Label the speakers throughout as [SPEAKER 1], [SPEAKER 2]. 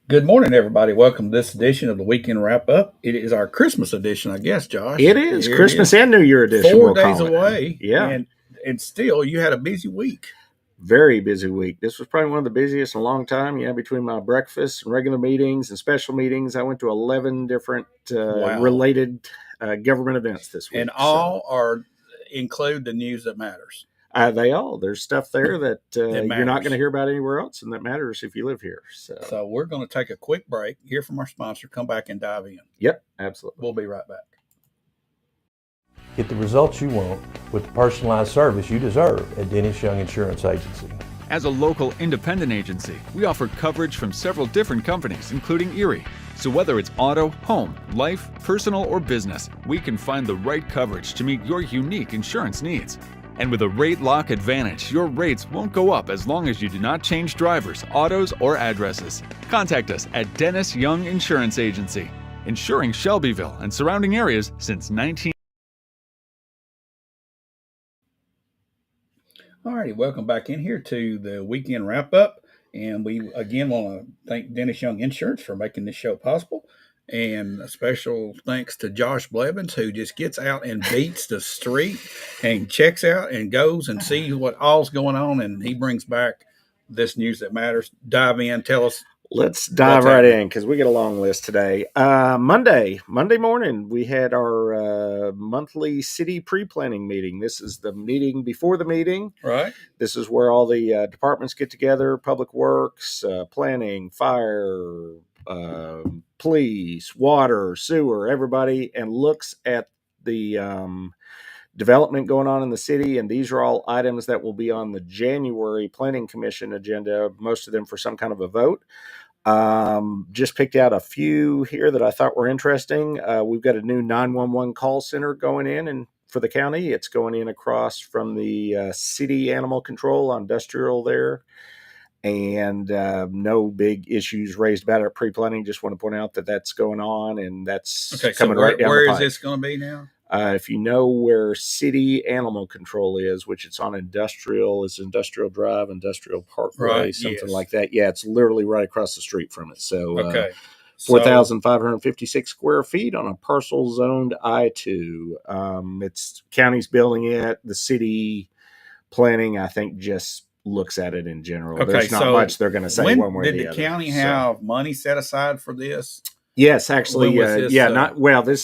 [SPEAKER 1] Good morning, everybody. Welcome to this edition of the Weekend Wrap Up. It is our Christmas edition, I guess, Josh.
[SPEAKER 2] It is
[SPEAKER 1] Here it
[SPEAKER 2] Christmas
[SPEAKER 1] is.
[SPEAKER 2] and New Year edition.
[SPEAKER 1] 4 days
[SPEAKER 2] We'll call it.
[SPEAKER 1] away,
[SPEAKER 2] Yeah,
[SPEAKER 1] and still you had a busy week.
[SPEAKER 2] very busy week. This was probably one of the busiest in a long time. Yeah, between my breakfast and regular meetings and special meetings, I went to 11 different
[SPEAKER 1] Wow.
[SPEAKER 2] related government events this week.
[SPEAKER 1] And all are include the news that matters.
[SPEAKER 2] There's stuff there that you're not
[SPEAKER 1] matters.
[SPEAKER 2] going to hear about anywhere else, and that matters if you live here.
[SPEAKER 1] So we're going to take a quick break, hear from our sponsor, come back and dive in.
[SPEAKER 2] Yep, absolutely.
[SPEAKER 1] We'll be right back.
[SPEAKER 3] Get the results you want with the personalized service you deserve at Dennis Young Insurance Agency.
[SPEAKER 4] As a local independent agency, we offer coverage from several different companies, including Erie. So whether it's auto, home, life, personal, or business, we can find the right coverage to meet your unique insurance needs. And with a rate lock advantage, your rates won't go up as long as you do not change drivers, autos, or addresses. Contact us at Dennis Young Insurance Agency, insuring Shelbyville and surrounding areas since 19.
[SPEAKER 1] Alrighty, welcome back in here to the Weekend Wrap Up. And we again want to thank Dennis Young Insurance for making this show possible. And a special thanks to Josh Blevins, who just gets out and beats the street and checks out and goes and sees what all's going on. And he brings back this news that matters. Dive in, tell us.
[SPEAKER 2] Let's dive right in because we get a long list today. Monday morning, we had our monthly city pre-planning meeting. This is the meeting before the meeting.
[SPEAKER 1] Right.
[SPEAKER 2] This is where all the departments get together, public works, planning, fire, police, water, sewer, everybody, and looks at the development going on in the city. And these are all items that will be on the January Planning Commission agenda, most of them for some kind of a vote. Just picked out a few here that I thought were interesting. We've got a new 911 call center going in and for the county. It's going in across from the city animal control on Industrial there. And no big issues raised about it pre-planning. Just want to point out that that's going on, and that's coming right down the pipe.
[SPEAKER 1] Where is this going to be now?
[SPEAKER 2] If you know where city animal control is, which it's on Industrial Drive, Industrial Parkway, something like that. Yeah, it's literally right across the street from it. So, 4,556 square feet on a parcel zoned I-2. It's county's building it. The city planning, I think, just looks at it in general.
[SPEAKER 1] Okay,
[SPEAKER 2] there's not much they're going to say one way or the other.
[SPEAKER 1] Did the county have money set aside for this?
[SPEAKER 2] Yes, actually, this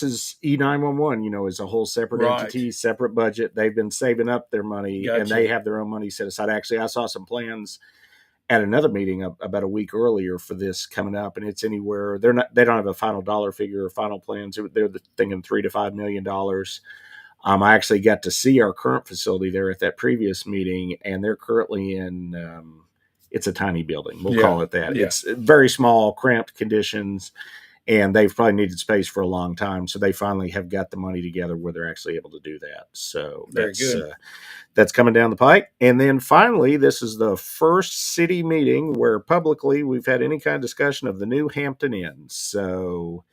[SPEAKER 2] is E911, is a whole separate entity, separate budget. They've been saving up their money, and they have their own money set aside. Actually, I saw some plans at another meeting about a week earlier for this coming up, and it's anywhere. They don't have a final dollar figure or final plans. They're thinking $3 to $5 million. I actually got to see our current facility there at that previous meeting, and they're currently in, it's a tiny building. We'll call it that. Yeah. It's very small, cramped conditions, and they've probably needed space for a long time. So they finally have got the money together where they're actually able to do that. So that's coming down the pike. And then finally, this is the first city meeting where publicly we've had any kind of discussion of the new Hampton Inn. So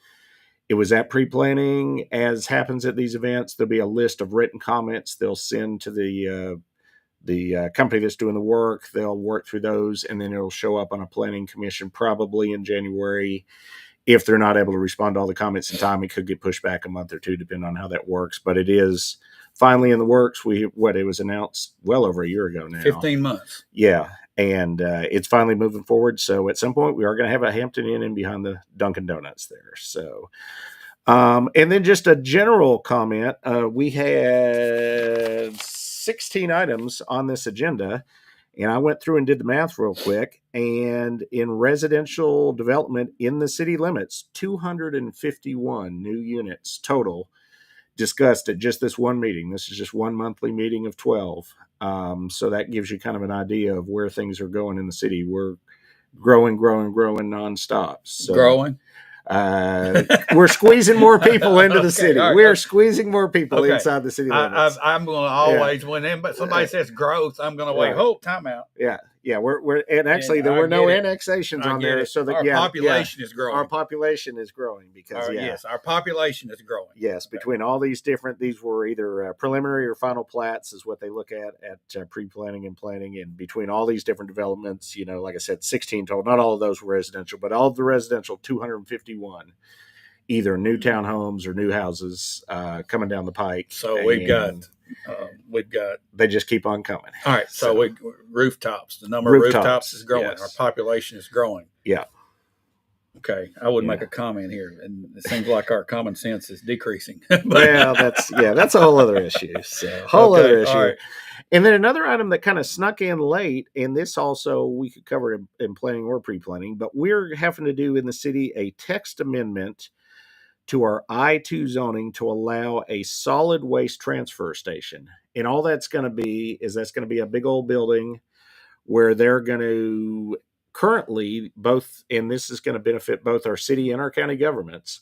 [SPEAKER 2] it was at pre-planning. As happens at these events, there'll be a list of written comments they'll send to the company that's doing the work. They'll work through those, and then it'll show up on a planning commission probably in January. If they're not able to respond to all the comments in time, it could get pushed back a month or two, depending on how that works. But it is finally in the works. It was announced well over a year ago now.
[SPEAKER 1] 15 months.
[SPEAKER 2] Yeah. And it's finally moving forward. So at some point, we are going to have a Hampton Inn in behind the Dunkin' Donuts there. So, and then just a general comment. We had 16 items on this agenda. And I went through and did the math real quick. And in residential development in the city limits, 251 new units total discussed at just this one meeting. This is just one monthly meeting of 12. So that gives you kind of an idea of where things are going in the city. We're growing nonstop. So,
[SPEAKER 1] growing?
[SPEAKER 2] We're squeezing more people into the city. Right, we're squeezing more people inside the city limits.
[SPEAKER 1] I'm going to always, when somebody says growth, I'm going to wait. Time out.
[SPEAKER 2] Yeah. Yeah, and actually there were no annexations on there, so that
[SPEAKER 1] our population is growing.
[SPEAKER 2] Our population is growing because
[SPEAKER 1] yes, our population is growing.
[SPEAKER 2] Yes, between all these these were either preliminary or final plats is what they look at pre-planning and planning, and between all these different developments, like I said, 16 total. Not all of those were residential, but all of the residential 251. Either new townhomes or new houses coming down the pike.
[SPEAKER 1] So we've got.
[SPEAKER 2] They just keep on coming.
[SPEAKER 1] All right. So rooftops. The number of rooftops is growing. Yes. Our population is growing.
[SPEAKER 2] Yeah.
[SPEAKER 1] Okay. I would make a comment here, and it seems like our common sense is decreasing.
[SPEAKER 2] Well, that's a whole other issue. So other issue. Right. And then another item that kind of snuck in late, and this also we could cover in planning or pre-planning, but we're having to do in the city a text amendment to our I-2 zoning to allow a solid waste transfer station. And all that's going to be a big old building where they're going to currently both, and this is going to benefit both our city and our county governments.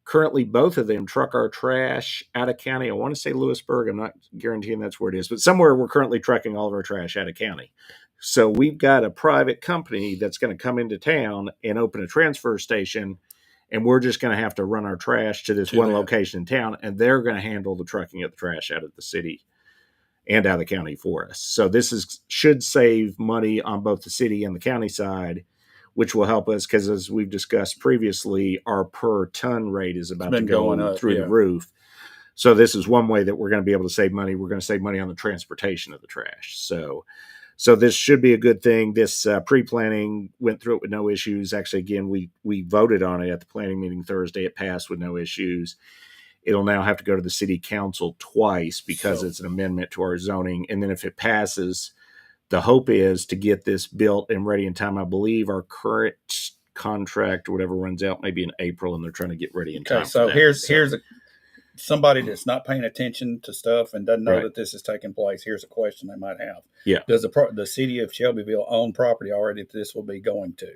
[SPEAKER 2] Currently, both of them truck our trash out of county. I want to say Lewisburg. I'm not guaranteeing that's where it is, but somewhere we're currently trucking all of our trash out of county. So we've got a private company that's going to come into town and open a transfer station, and we're just going to have to run our trash to this one location in town, and they're going to handle the trucking of the trash out of the city and out of the county for us. So this should save money on both the city and the county side, which will help us because, as we've discussed previously, our per ton rate is about to go through the roof. So this is one way that we're going to be able to save money. We're going to save money on the transportation of the trash. So this should be a good thing. This pre-planning went through it with no issues. Actually, again, we voted on it at the planning meeting Thursday. It passed with no issues. It'll now have to go to the city council twice because it's an amendment to our zoning. And then if it passes, the hope is to get this built and ready in time. I believe our current contract or whatever runs out maybe in April, and they're trying to get ready in time.
[SPEAKER 1] So here's somebody that's not paying attention to stuff and doesn't know that this is taking place. Here's a question they might have.
[SPEAKER 2] Yeah.
[SPEAKER 1] Does the city of Shelbyville own property already that this will be going to?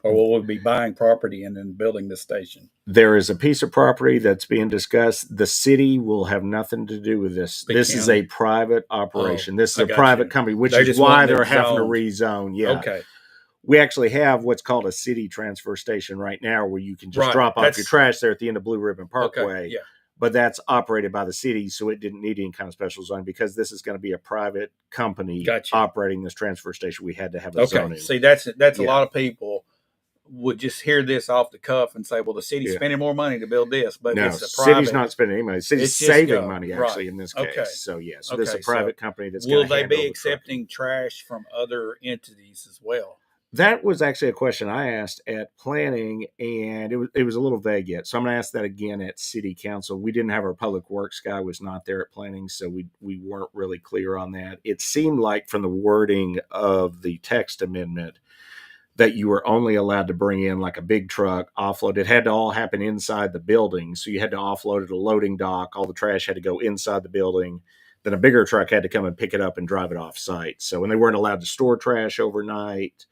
[SPEAKER 1] Or will we be buying property and then building the station?
[SPEAKER 2] There is a piece of property that's being discussed. The city will have nothing to do with this. This is a private operation. This is a private company, which is why they're having to rezone. Yeah.
[SPEAKER 1] Okay.
[SPEAKER 2] We actually have what's called a city transfer station right now where you can just drop off your trash there at the end of Blue Ribbon Parkway.
[SPEAKER 1] Okay. Yeah.
[SPEAKER 2] But that's operated by the city, so it didn't need any kind of special zone because this is going to be a private company operating this transfer station. We had to have a zoning.
[SPEAKER 1] See, that's a lot of people would just hear this off the cuff and say, well, the city's spending more money to build this, but
[SPEAKER 2] no,
[SPEAKER 1] it's a private.
[SPEAKER 2] City's not spending any money. The city's saving money actually in this case.
[SPEAKER 1] Okay.
[SPEAKER 2] So this is a private company that's
[SPEAKER 1] will they be accepting trash from other entities as well?
[SPEAKER 2] That was actually a question I asked at planning, and it was a little vague yet. So I'm going to ask that again at city council. We didn't have our public works guy was not there at planning, so we weren't really clear on that. It seemed like from the wording of the text amendment that you were only allowed to bring in like a big truck, offload. It had to all happen inside the building. So you had to offload at a loading dock. All the trash had to go inside the building. Then a bigger truck had to come and pick it up and drive it off site. So when they weren't allowed to store trash overnight,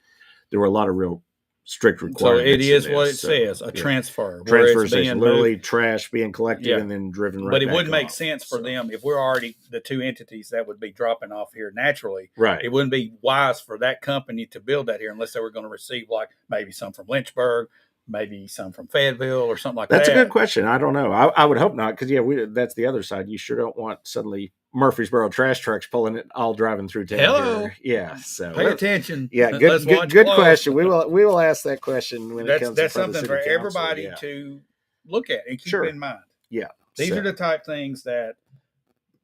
[SPEAKER 2] there were a lot of real strict requirements.
[SPEAKER 1] So it is what it says, a transfer.
[SPEAKER 2] Transfer station, literally trash being collected and then driven right back.
[SPEAKER 1] But it wouldn't make sense for them if we're already the two entities that would be dropping off here naturally.
[SPEAKER 2] Right.
[SPEAKER 1] It wouldn't be wise for that company to build that here unless they were going to receive like maybe some from Lynchburg, maybe some from Fayetteville or something like that.
[SPEAKER 2] That's a good question. I don't know. I would hope not because, that's the other side. You sure don't want suddenly Murfreesboro trash trucks pulling it all driving through town.
[SPEAKER 1] Hello.
[SPEAKER 2] Here. Yeah. So
[SPEAKER 1] pay attention.
[SPEAKER 2] Yeah. Good question. We will ask that question when it comes.
[SPEAKER 1] That's something for everybody to look at and keep in mind.
[SPEAKER 2] Yeah.
[SPEAKER 1] These are the type things that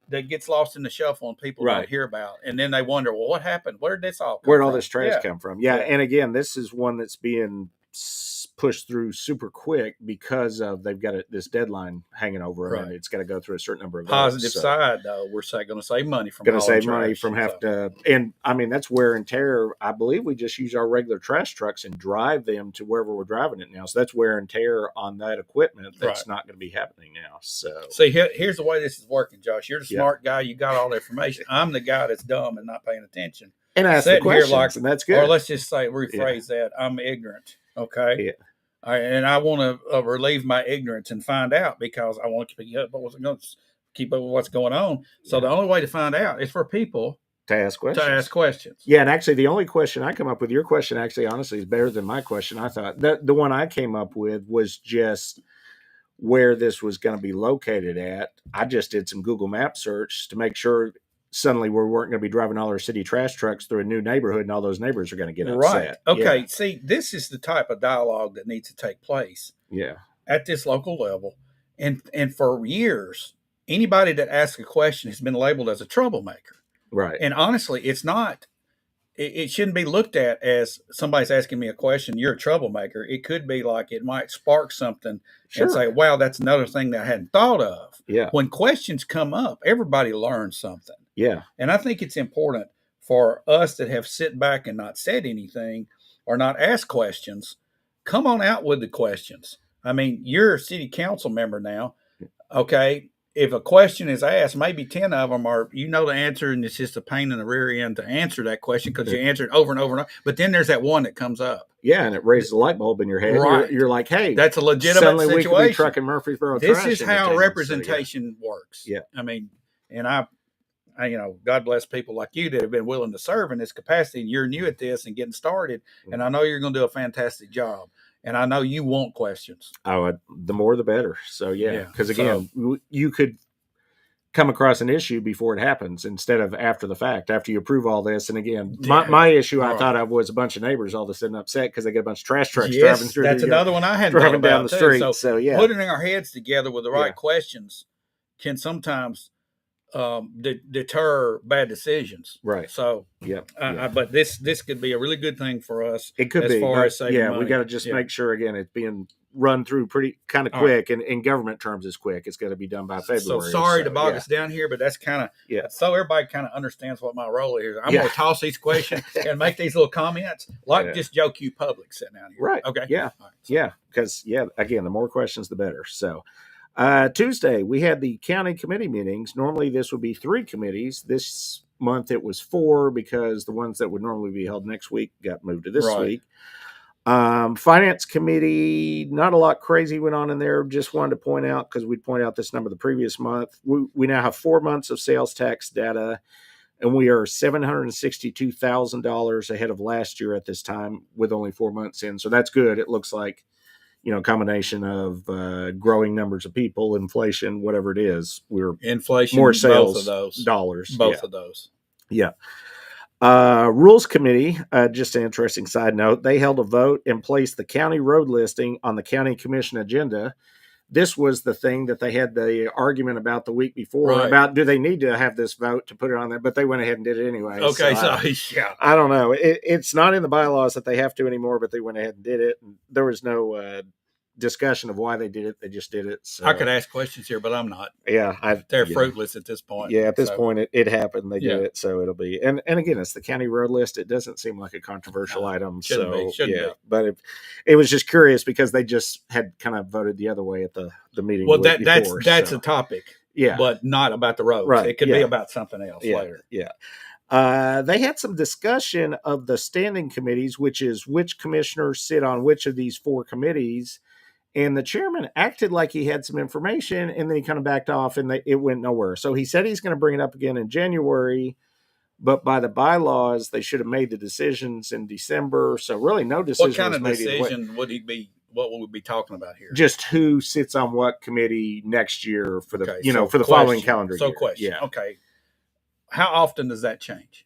[SPEAKER 1] gets lost in the shuffle and people don't hear about. And then they wonder, well, what happened? Where did this all come from?
[SPEAKER 2] Where'd all this trash come from? Yeah. And again, this is one that's being pushed through super quick because of they've got this deadline hanging over them, and it's got to go through a certain number of
[SPEAKER 1] positive side though. We're going to save money from
[SPEAKER 2] having to, and I mean that's wear and tear. I believe we just use our regular trash trucks and drive them to wherever we're driving it now. So that's wear and tear on that equipment. That's not going to be happening now. So
[SPEAKER 1] see, here's the way this is working, Josh. You're the smart guy. You got all the information. I'm the guy that's dumb and not paying attention.
[SPEAKER 2] And ask the questions, and that's good.
[SPEAKER 1] Or let's just say rephrase that. I'm ignorant. Okay.
[SPEAKER 2] Yeah.
[SPEAKER 1] And I want to relieve my ignorance and find out because I want to keep up with what's going on. So the only way to find out is for people
[SPEAKER 2] to ask questions.
[SPEAKER 1] Yeah,
[SPEAKER 2] and actually, the only question I come up with, your question actually, honestly, is better than my question. I thought that the one I came up with was just where this was going to be located at. I just did some Google Map search to make sure suddenly we weren't going to be driving all our city trash trucks through a new neighborhood and all those neighbors are going to get upset.
[SPEAKER 1] Right. Okay. See, this is the type of dialogue that needs to take place.
[SPEAKER 2] Yeah.
[SPEAKER 1] At this local level. And for years, anybody that asks a question has been labeled as a troublemaker.
[SPEAKER 2] Right.
[SPEAKER 1] And honestly, it's not. It shouldn't be looked at as somebody's asking me a question, you're a troublemaker. It could be like it might spark something and say, wow, that's another thing that I hadn't thought of.
[SPEAKER 2] Yeah.
[SPEAKER 1] When questions come up, everybody learns something.
[SPEAKER 2] Yeah.
[SPEAKER 1] And I think it's important for us that have sit back and not said anything or not asked questions, come on out with the questions. I mean, you're a city council member now. Okay. If a question is asked, maybe 10 of them are, the answer, and it's just a pain in the rear end to answer that question because you answer it over and over and over. But then there's that one that comes up.
[SPEAKER 2] Yeah, and it raises a light bulb in your head.
[SPEAKER 1] Right.
[SPEAKER 2] You're like, hey,
[SPEAKER 1] that's a legitimate
[SPEAKER 2] suddenly
[SPEAKER 1] situation.
[SPEAKER 2] We could be trucking Murfreesboro
[SPEAKER 1] this
[SPEAKER 2] trash
[SPEAKER 1] is how representation works.
[SPEAKER 2] Yeah.
[SPEAKER 1] I mean, and I, God bless people like you that have been willing to serve in this capacity, and you're new at this and getting started. And I know you're going to do a fantastic job. And I know you want questions.
[SPEAKER 2] Oh, the more the better. So, yeah. Because, again, you could come across an issue before it happens instead of after the fact, after you approve all this. And, again, my issue I thought of was a bunch of neighbors all of a sudden upset because they get a bunch of trash trucks driving through.
[SPEAKER 1] That's another one I had
[SPEAKER 2] driving down the street. So, yeah.
[SPEAKER 1] Putting our heads together with the right questions can sometimes deter bad decisions.
[SPEAKER 2] Right.
[SPEAKER 1] So, but this could be a really good thing for us.
[SPEAKER 2] It could be. Far as saving money. We got to just make sure, again, it's being run through pretty kind of quick. And in government terms, it's quick. It's got to be done by February.
[SPEAKER 1] So sorry to bog us down here, but that's kind of, so everybody kind of understands what my role is. I'm going to toss these questions and make these little comments like just Joe Q Public sitting down here.
[SPEAKER 2] Right.
[SPEAKER 1] Okay.
[SPEAKER 2] Yeah. Right, so. Yeah. Because, again, the more questions, the better. So, Tuesday, we had the county committee meetings. Normally, this would be 3 committees. This month, it was 4 because the ones that would normally be held next week got moved to this week. Finance committee, not a lot crazy went on in there. Just wanted to point out, because we'd point out this number the previous month. We now have 4 months of sales tax data, and we are $762,000 ahead of last year at this time with only 4 months in. So that's good. It looks like, a combination of growing numbers of people, inflation, whatever it is. We're
[SPEAKER 1] inflation,
[SPEAKER 2] more sales
[SPEAKER 1] both of those
[SPEAKER 2] dollars.
[SPEAKER 1] Both of those.
[SPEAKER 2] Yeah. Rules committee, just an interesting side note, they held a vote and placed the county road listing on the county commission agenda. This was the thing that they had the argument about the week before about do they need to have this vote to put it on there, but they went ahead and did it anyway.
[SPEAKER 1] Okay,
[SPEAKER 2] I don't know. It's not in the bylaws that they have to anymore, but they went ahead and did it. And there was no discussion of why they did it. They just did it. So.
[SPEAKER 1] I could ask questions here, but I'm not.
[SPEAKER 2] Yeah.
[SPEAKER 1] They're fruitless at this point.
[SPEAKER 2] Yeah, at this point it happened. They did it. So it'll be, and again, it's the county road list. It doesn't seem like a controversial item.
[SPEAKER 1] Shouldn't be.
[SPEAKER 2] But it was just curious because they just had kind of voted the other way at the meeting.
[SPEAKER 1] Well, that's a topic.
[SPEAKER 2] Yeah.
[SPEAKER 1] But not about the roads.
[SPEAKER 2] Right.
[SPEAKER 1] It could be about something else later.
[SPEAKER 2] Yeah. They had some discussion of the standing committees, which is which commissioners sit on which of these 4 committees. And the chairman acted like he had some information, and then he kind of backed off, and it went nowhere. So he said he's going to bring it up again in January, but by the bylaws, they should have made the decisions in December. So really, no decision.
[SPEAKER 1] What kind of
[SPEAKER 2] was
[SPEAKER 1] decision would he be? What would we be talking about here?
[SPEAKER 2] Just who sits on what committee next year for the for the following calendar year.
[SPEAKER 1] So question. Yeah. Okay. How often does that change?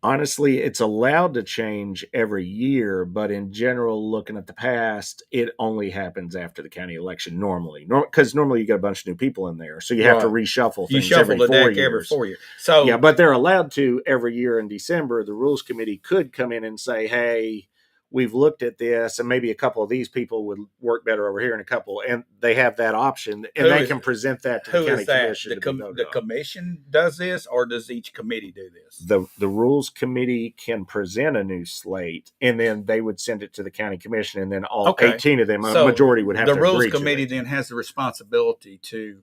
[SPEAKER 2] Honestly, it's allowed to change every year, but in general, looking at the past, it only happens after the county election normally. Because normally you get a bunch of new people in there, so you have to reshuffle things.
[SPEAKER 1] You shuffle the deck every 4 years. So
[SPEAKER 2] but they're allowed to every year in December. The rules committee could come in and say, "Hey, we've looked at this, and maybe a couple of these people would work better over here, and a couple," and they have that option, and they can present that to the county commission.
[SPEAKER 1] The commission does this, or does each committee do this?
[SPEAKER 2] The rules committee can present a new slate, and then they would send it to the county commission, and then all 18 of them, a majority would have to agree.
[SPEAKER 1] The rules committee then has the responsibility to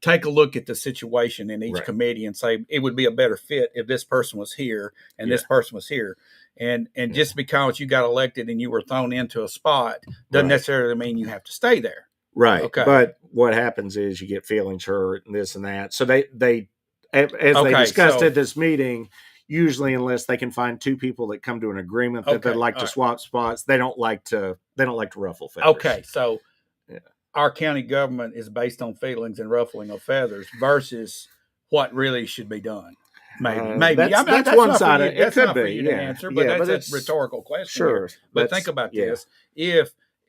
[SPEAKER 1] take a look at the situation in each committee and say it would be a better fit if this person was here and this person was here. And just because you got elected and you were thrown into a spot doesn't necessarily mean you have to stay there.
[SPEAKER 2] Right.
[SPEAKER 1] Okay.
[SPEAKER 2] But what happens is you get feelings hurt and this and that. So they as they discussed at this meeting, usually unless they can find two people that come to an agreement that they'd like to swap spots, they don't like to ruffle feathers.
[SPEAKER 1] Okay, so our county government is based on feelings and ruffling of feathers versus what really should be done. Maybe.
[SPEAKER 2] That's one side. It could be.
[SPEAKER 1] The answer, but that's a rhetorical question.
[SPEAKER 2] Sure.
[SPEAKER 1] But think about this.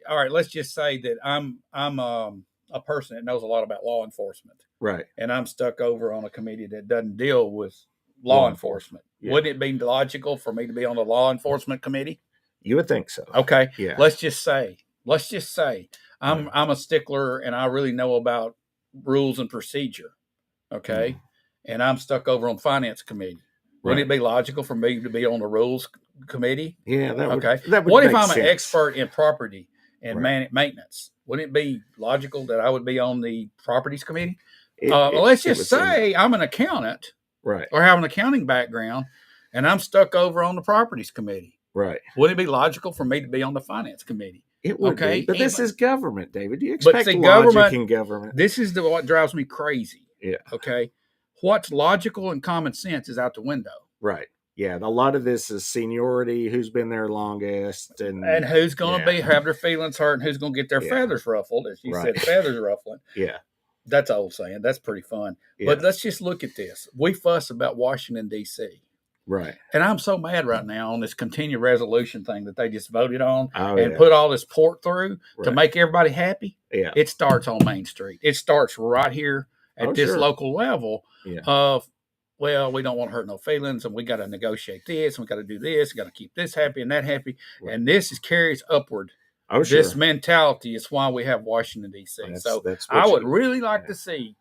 [SPEAKER 1] All right, let's just say that I'm a person that knows a lot about law enforcement.
[SPEAKER 2] Right.
[SPEAKER 1] And I'm stuck over on a committee that doesn't deal with law enforcement. Yeah. Wouldn't it be logical for me to be on the law enforcement committee?
[SPEAKER 2] You would think so.
[SPEAKER 1] Okay. Yeah. Let's just say I'm a stickler and I really know about rules and procedure. Okay. And I'm stuck over on finance committee. Wouldn't it be logical for me to be on the rules committee?
[SPEAKER 2] Yeah.
[SPEAKER 1] What if I'm an expert in property and maintenance? Wouldn't it be logical that I would be on the properties committee? Let's just say I'm an accountant,
[SPEAKER 2] right,
[SPEAKER 1] or have an accounting background, and I'm stuck over on the properties committee.
[SPEAKER 2] Right.
[SPEAKER 1] Wouldn't it be logical for me to be on the finance committee?
[SPEAKER 2] It would be, but this is government, David. Do you expect logic in government?
[SPEAKER 1] This is what drives me crazy.
[SPEAKER 2] Yeah.
[SPEAKER 1] Okay. What's logical and common sense is out the window.
[SPEAKER 2] Right. Yeah, a lot of this is seniority, who's been there longest, and
[SPEAKER 1] who's going to have their feelings hurt, and who's going to get their feathers ruffled, as you said, feathers ruffling.
[SPEAKER 2] Yeah,
[SPEAKER 1] that's old saying. That's pretty fun. Yeah. But let's just look at this. We fuss about Washington, D.C.
[SPEAKER 2] Right.
[SPEAKER 1] And I'm so mad right now on this continued resolution thing that they just voted on and put all this port through to make everybody happy.
[SPEAKER 2] Yeah.
[SPEAKER 1] It starts on Main Street. It starts right here at this local level of, well, we don't want to hurt no feelings, and we got to negotiate this, and we got to do this, we got to keep this happy and that happy. Right. And this carries upward. This mentality is why we have Washington, D.C. That's I would really like to see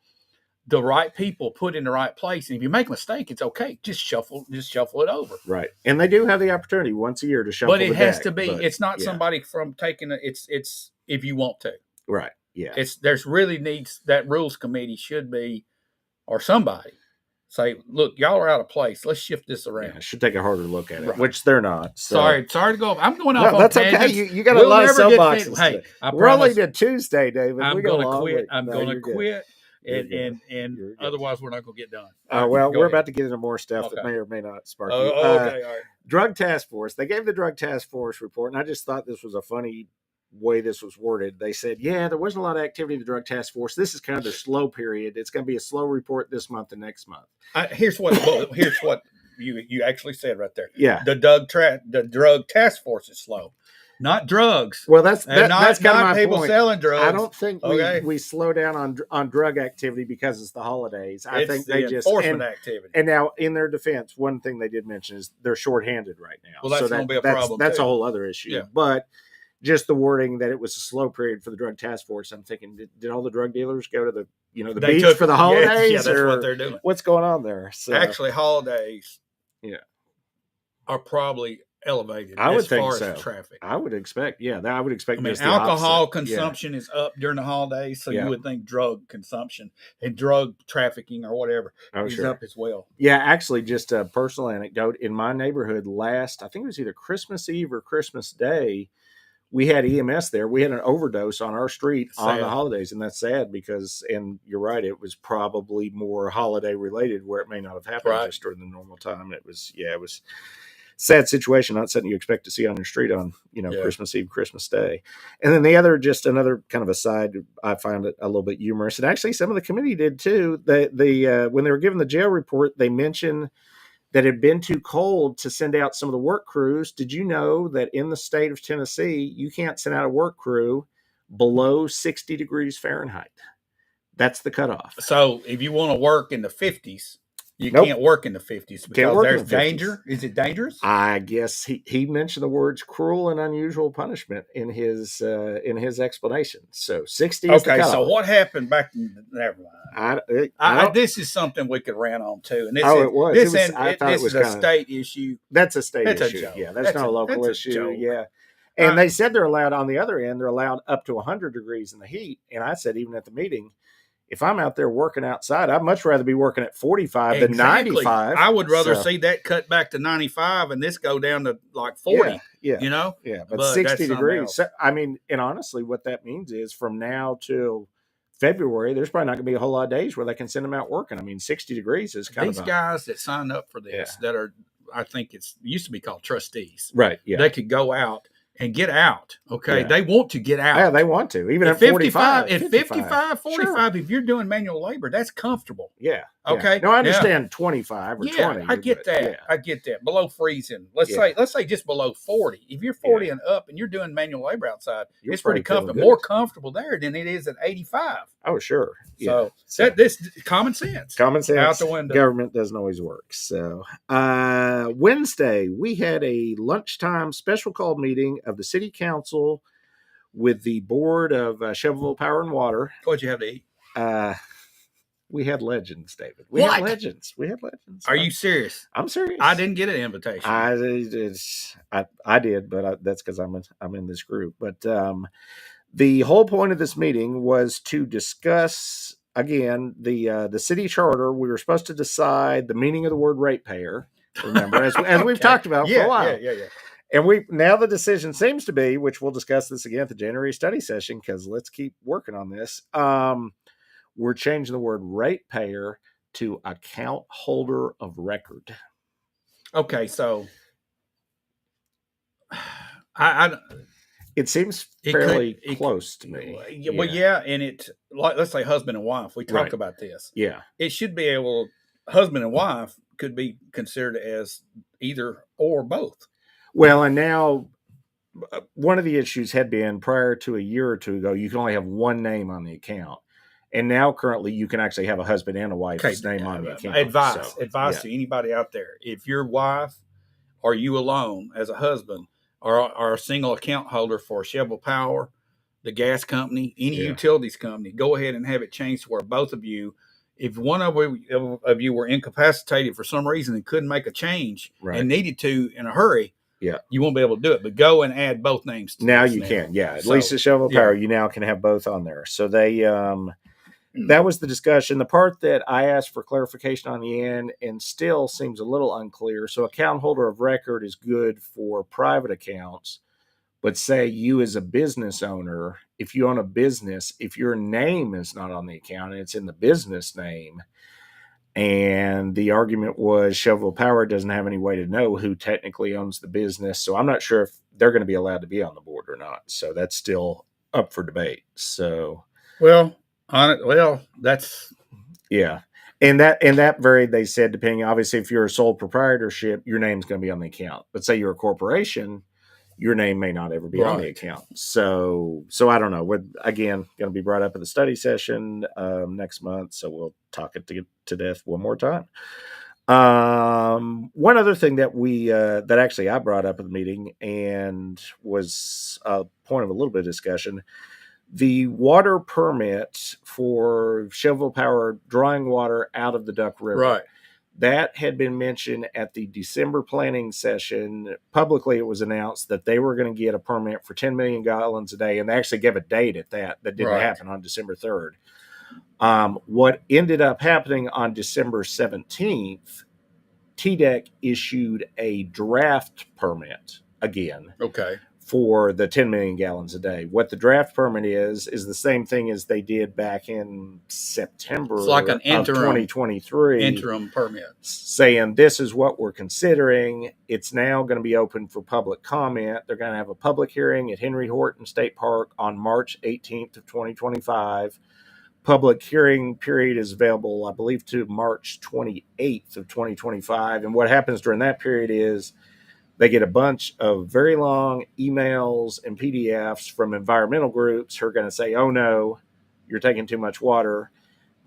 [SPEAKER 1] the right people put in the right place. And if you make a mistake, it's okay. Just shuffle it over.
[SPEAKER 2] Right. And they do have the opportunity once a year to shuffle.
[SPEAKER 1] But it has to be. It's not somebody from taking it. It's if you want to.
[SPEAKER 2] Right. Yeah.
[SPEAKER 1] There's really needs that rules committee should be, or somebody say, look, y'all are out of place. Let's shift this around.
[SPEAKER 2] Yeah, should take a harder look at it, which they're not. So.
[SPEAKER 1] Sorry to go. I'm going off.
[SPEAKER 2] That's okay. You got a lot of soapboxes.
[SPEAKER 1] Hey,
[SPEAKER 2] we're only to Tuesday, David.
[SPEAKER 1] I'm going to quit. I'm going to quit. And otherwise, we're not going to get done.
[SPEAKER 2] Well, we're about to get into more stuff that may or may not spark you.
[SPEAKER 1] Okay, all right.
[SPEAKER 2] Drug Task Force. They gave the Drug Task Force report, and I just thought this was a funny way this was worded. They said, there wasn't a lot of activity in the Drug Task Force. This is kind of the slow period. It's going to be a slow report this month and next month.
[SPEAKER 1] Here's what you actually said right there.
[SPEAKER 2] Yeah.
[SPEAKER 1] The Drug Task Force is slow. Not drugs.
[SPEAKER 2] Well, that's kind of my
[SPEAKER 1] people
[SPEAKER 2] point.
[SPEAKER 1] Selling drugs.
[SPEAKER 2] I don't think we slow down on drug activity because it's the holidays. I think they just
[SPEAKER 1] enforcement activity.
[SPEAKER 2] And now, in their defense, one thing they did mention is they're shorthanded right now.
[SPEAKER 1] Well, that's going to be a problem.
[SPEAKER 2] That's a whole other issue.
[SPEAKER 1] Yeah.
[SPEAKER 2] But just the wording that it was a slow period for the Drug Task Force. I'm thinking, did all the drug dealers go to the beach for the holidays?
[SPEAKER 1] Yeah, that's what they're doing.
[SPEAKER 2] What's going on there? So,
[SPEAKER 1] actually, holidays, are probably elevated.
[SPEAKER 2] I would
[SPEAKER 1] as
[SPEAKER 2] think
[SPEAKER 1] far
[SPEAKER 2] so.
[SPEAKER 1] As traffic.
[SPEAKER 2] I would expect. Yeah, I would expect.
[SPEAKER 1] Alcohol consumption is up during the holidays, so you would think drug consumption and drug trafficking or whatever is up as well.
[SPEAKER 2] Yeah, actually, just a personal anecdote. In my neighborhood, I think it was either Christmas Eve or Christmas Day, we had EMS there. We had an overdose on our street on the holidays, and that's sad because, and you're right, it was probably more holiday related where it may not have happened just during the normal time. It was sad situation, not something you expect to see on your street on, Christmas Eve, Christmas Day. And then another kind of aside, I found it a little bit humorous. And actually some of the committee did too. When they were given the jail report, they mentioned that it had been too cold to send out some of the work crews. Did you know that in the state of Tennessee, you can't send out a work crew below 60 degrees Fahrenheit? That's the cutoff.
[SPEAKER 1] So if you want to work in the 50s, you can't work in the 50s because there's danger. Is it dangerous?
[SPEAKER 2] I guess he mentioned the words cruel and unusual punishment in his explanation. So 60 is the cutoff.
[SPEAKER 1] So what happened back in, never mind. This is something we could rant on too. And
[SPEAKER 2] it was.
[SPEAKER 1] This is a state issue.
[SPEAKER 2] That's a state issue. Yeah, that's not a local issue. Yeah. And they said they're allowed on the other end, they're allowed up to 100 degrees in the heat. And I said, even at the meeting, if I'm out there working outside, I'd much rather be working at 45 than 95.
[SPEAKER 1] I would rather see that cut back to 95 and this go down to like 40.
[SPEAKER 2] Yeah.
[SPEAKER 1] Yeah.
[SPEAKER 2] But 60 degrees. So, and honestly, what that means is from now till February, there's probably not going to be a whole lot of days where they can send them out working. I mean, 60 degrees is kind
[SPEAKER 1] of these guys that signed up for this that are, I think it used to be called trustees.
[SPEAKER 2] Right. Yeah.
[SPEAKER 1] They could go out and get out. Okay. Yeah. They want to get out.
[SPEAKER 2] Yeah, they want to. Even at 55.
[SPEAKER 1] At 55, 45, sure. If you're doing manual labor, that's comfortable.
[SPEAKER 2] Yeah.
[SPEAKER 1] Okay.
[SPEAKER 2] No, I understand 25 or 20.
[SPEAKER 1] I get that. Yeah. I get that. Below freezing. Let's say just below 40. If you're 40 and up and you're doing manual labor outside, it's pretty comfortable. More comfortable there than it is at 85.
[SPEAKER 2] Oh, sure.
[SPEAKER 1] So this common sense.
[SPEAKER 2] Common sense
[SPEAKER 1] out the window.
[SPEAKER 2] Government doesn't always work. So Wednesday, we had a lunchtime special call meeting of the city council with the board of Shelbyville Power and Water.
[SPEAKER 1] What'd you have to eat?
[SPEAKER 2] We had legends, David. We had legends.
[SPEAKER 1] Are you serious?
[SPEAKER 2] I'm serious.
[SPEAKER 1] I didn't get an invitation.
[SPEAKER 2] I did, but that's because I'm in this group. But the whole point of this meeting was to discuss again the city charter. We were supposed to decide the meaning of the word ratepayer. Remember, as we've talked about for a while. Yeah. And now the decision seems to be, which we'll discuss this again at the January study session, because let's keep working on this. We're changing the word ratepayer to account holder of record.
[SPEAKER 1] Okay, so
[SPEAKER 2] it seems fairly close to me.
[SPEAKER 1] Well, yeah, and let's say husband and wife. We talked about this.
[SPEAKER 2] Yeah,
[SPEAKER 1] it should be husband and wife could be considered as either or both.
[SPEAKER 2] Well, and now one of the issues had been prior to a year or two ago, you can only have one name on the account. And now currently you can actually have a husband and a wife's name on the account.
[SPEAKER 1] Advice to anybody out there. If your wife or you alone as a husband are a single account holder for Shelbyville Power, the gas company, any utilities company, go ahead and have it changed to where both of you, if one of you were incapacitated for some reason and couldn't make a change and needed to in a hurry, you won't be able to do it. But go and add both names.
[SPEAKER 2] Now you can. Yeah. At least at Shelbyville Power, you now can have both on there. So they... that was the discussion. The part that I asked for clarification on the end and still seems a little unclear. So account holder of record is good for private accounts, but say you as a business owner, if you own a business, if your name is not on the account and it's in the business name, and the argument was Shelbyville Power doesn't have any way to know who technically owns the business. So I'm not sure if they're going to be allowed to be on the board or not. So that's still up for debate. So,
[SPEAKER 1] that's
[SPEAKER 2] and that varied. They said depending, obviously, if you're a sole proprietorship, your name's going to be on the account. But say you're a corporation, your name may not ever be on the account. So I don't know. We're again going to be brought up at the study session next month. So we'll talk it to death one more time. One other thing that that actually I brought up at the meeting and was a point of a little bit of discussion. The water permit for Shelbyville Power drawing water out of the Duck River, that had been mentioned at the December planning session. Publicly, it was announced that they were going to get a permit for 10 million gallons a day, and they actually gave a date at that didn't happen on December 3rd. What ended up happening on December 17th, TDEC issued a draft permit again. For the 10 million gallons a day. What the draft permit is the same thing as they did back in September
[SPEAKER 1] of
[SPEAKER 2] 2023.
[SPEAKER 1] Interim permit.
[SPEAKER 2] Saying this is what we're considering. It's now going to be open for public comment. They're going to have a public hearing at Henry Horton State Park on March 18th of 2025. Public hearing period is available, I believe, to March 28th of 2025. And what happens during that period is they get a bunch of very long emails and PDFs from environmental groups who are going to say, oh, no, you're taking too much water.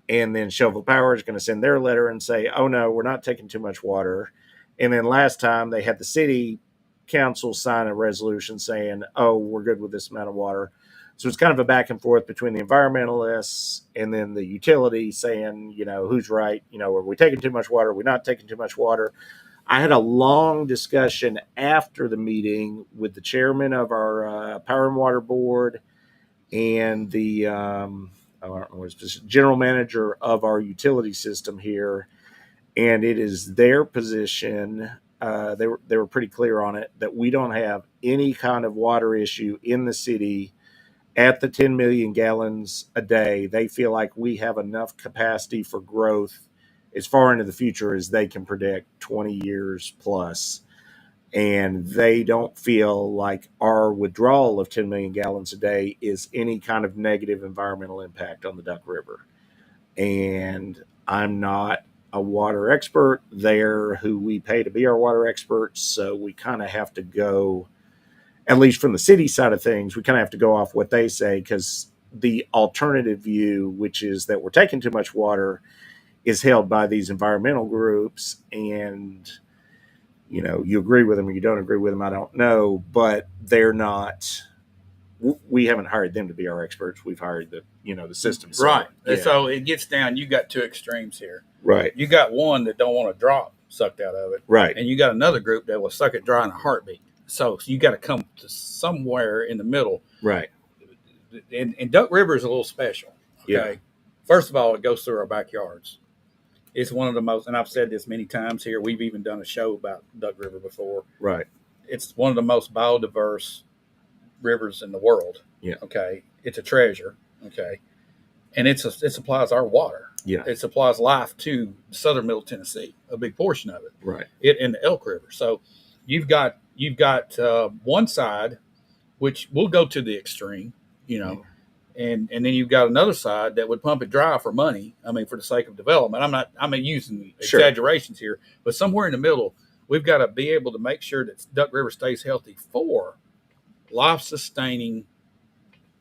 [SPEAKER 2] And then Shelbyville Power is going to send their letter and say, oh, no, we're not taking too much water. And then last time they had the city council sign a resolution saying, oh, we're good with this amount of water. So it's kind of a back and forth between the environmentalists and then the utility saying, who's right? Are we taking too much water? Are we not taking too much water? I had a long discussion after the meeting with the chairman of our Power and Water Board and the general manager of our utility system here, and it is their position. They were pretty clear on it that we don't have any kind of water issue in the city at the 10 million gallons a day, they feel like we have enough capacity for growth as far into the future as they can predict, 20 years plus. And they don't feel like our withdrawal of 10 million gallons a day is any kind of negative environmental impact on the Duck River. And I'm not a water expert there who we pay to be our water experts. So we kind of have to go, at least from the city side of things, we kind of have to go off what they say, because the alternative view, which is that we're taking too much water, is held by these environmental groups. And, you know, you agree with them or you don't agree with them, I don't know, but they're not, we haven't hired them to be our experts. We've hired the system.
[SPEAKER 1] Right. Yeah. So it gets down, you got two extremes here.
[SPEAKER 2] Right.
[SPEAKER 1] You got one that don't want a drop sucked out of it.
[SPEAKER 2] Right.
[SPEAKER 1] And you got another group that will suck it dry in a heartbeat. So you got to come to somewhere in the middle.
[SPEAKER 2] Right.
[SPEAKER 1] And Duck River is a little special. Okay. Yeah. First of all, it goes through our backyards. It's one of the most, and I've said this many times here, we've even done a show about Duck River before.
[SPEAKER 2] Right.
[SPEAKER 1] It's one of the most biodiverse rivers in the world.
[SPEAKER 2] Yeah.
[SPEAKER 1] Okay. It's a treasure. Okay. And it supplies our water.
[SPEAKER 2] Yeah.
[SPEAKER 1] It supplies life to southern Middle Tennessee, a big portion of it.
[SPEAKER 2] Right.
[SPEAKER 1] It and the Elk River. So you've got one side, which will go to the extreme, and then you've got another side that would pump it dry for money. I mean, for the sake of development. I'm using exaggerations here, but somewhere in the middle, we've got to be able to make sure that Duck River stays healthy for life-sustaining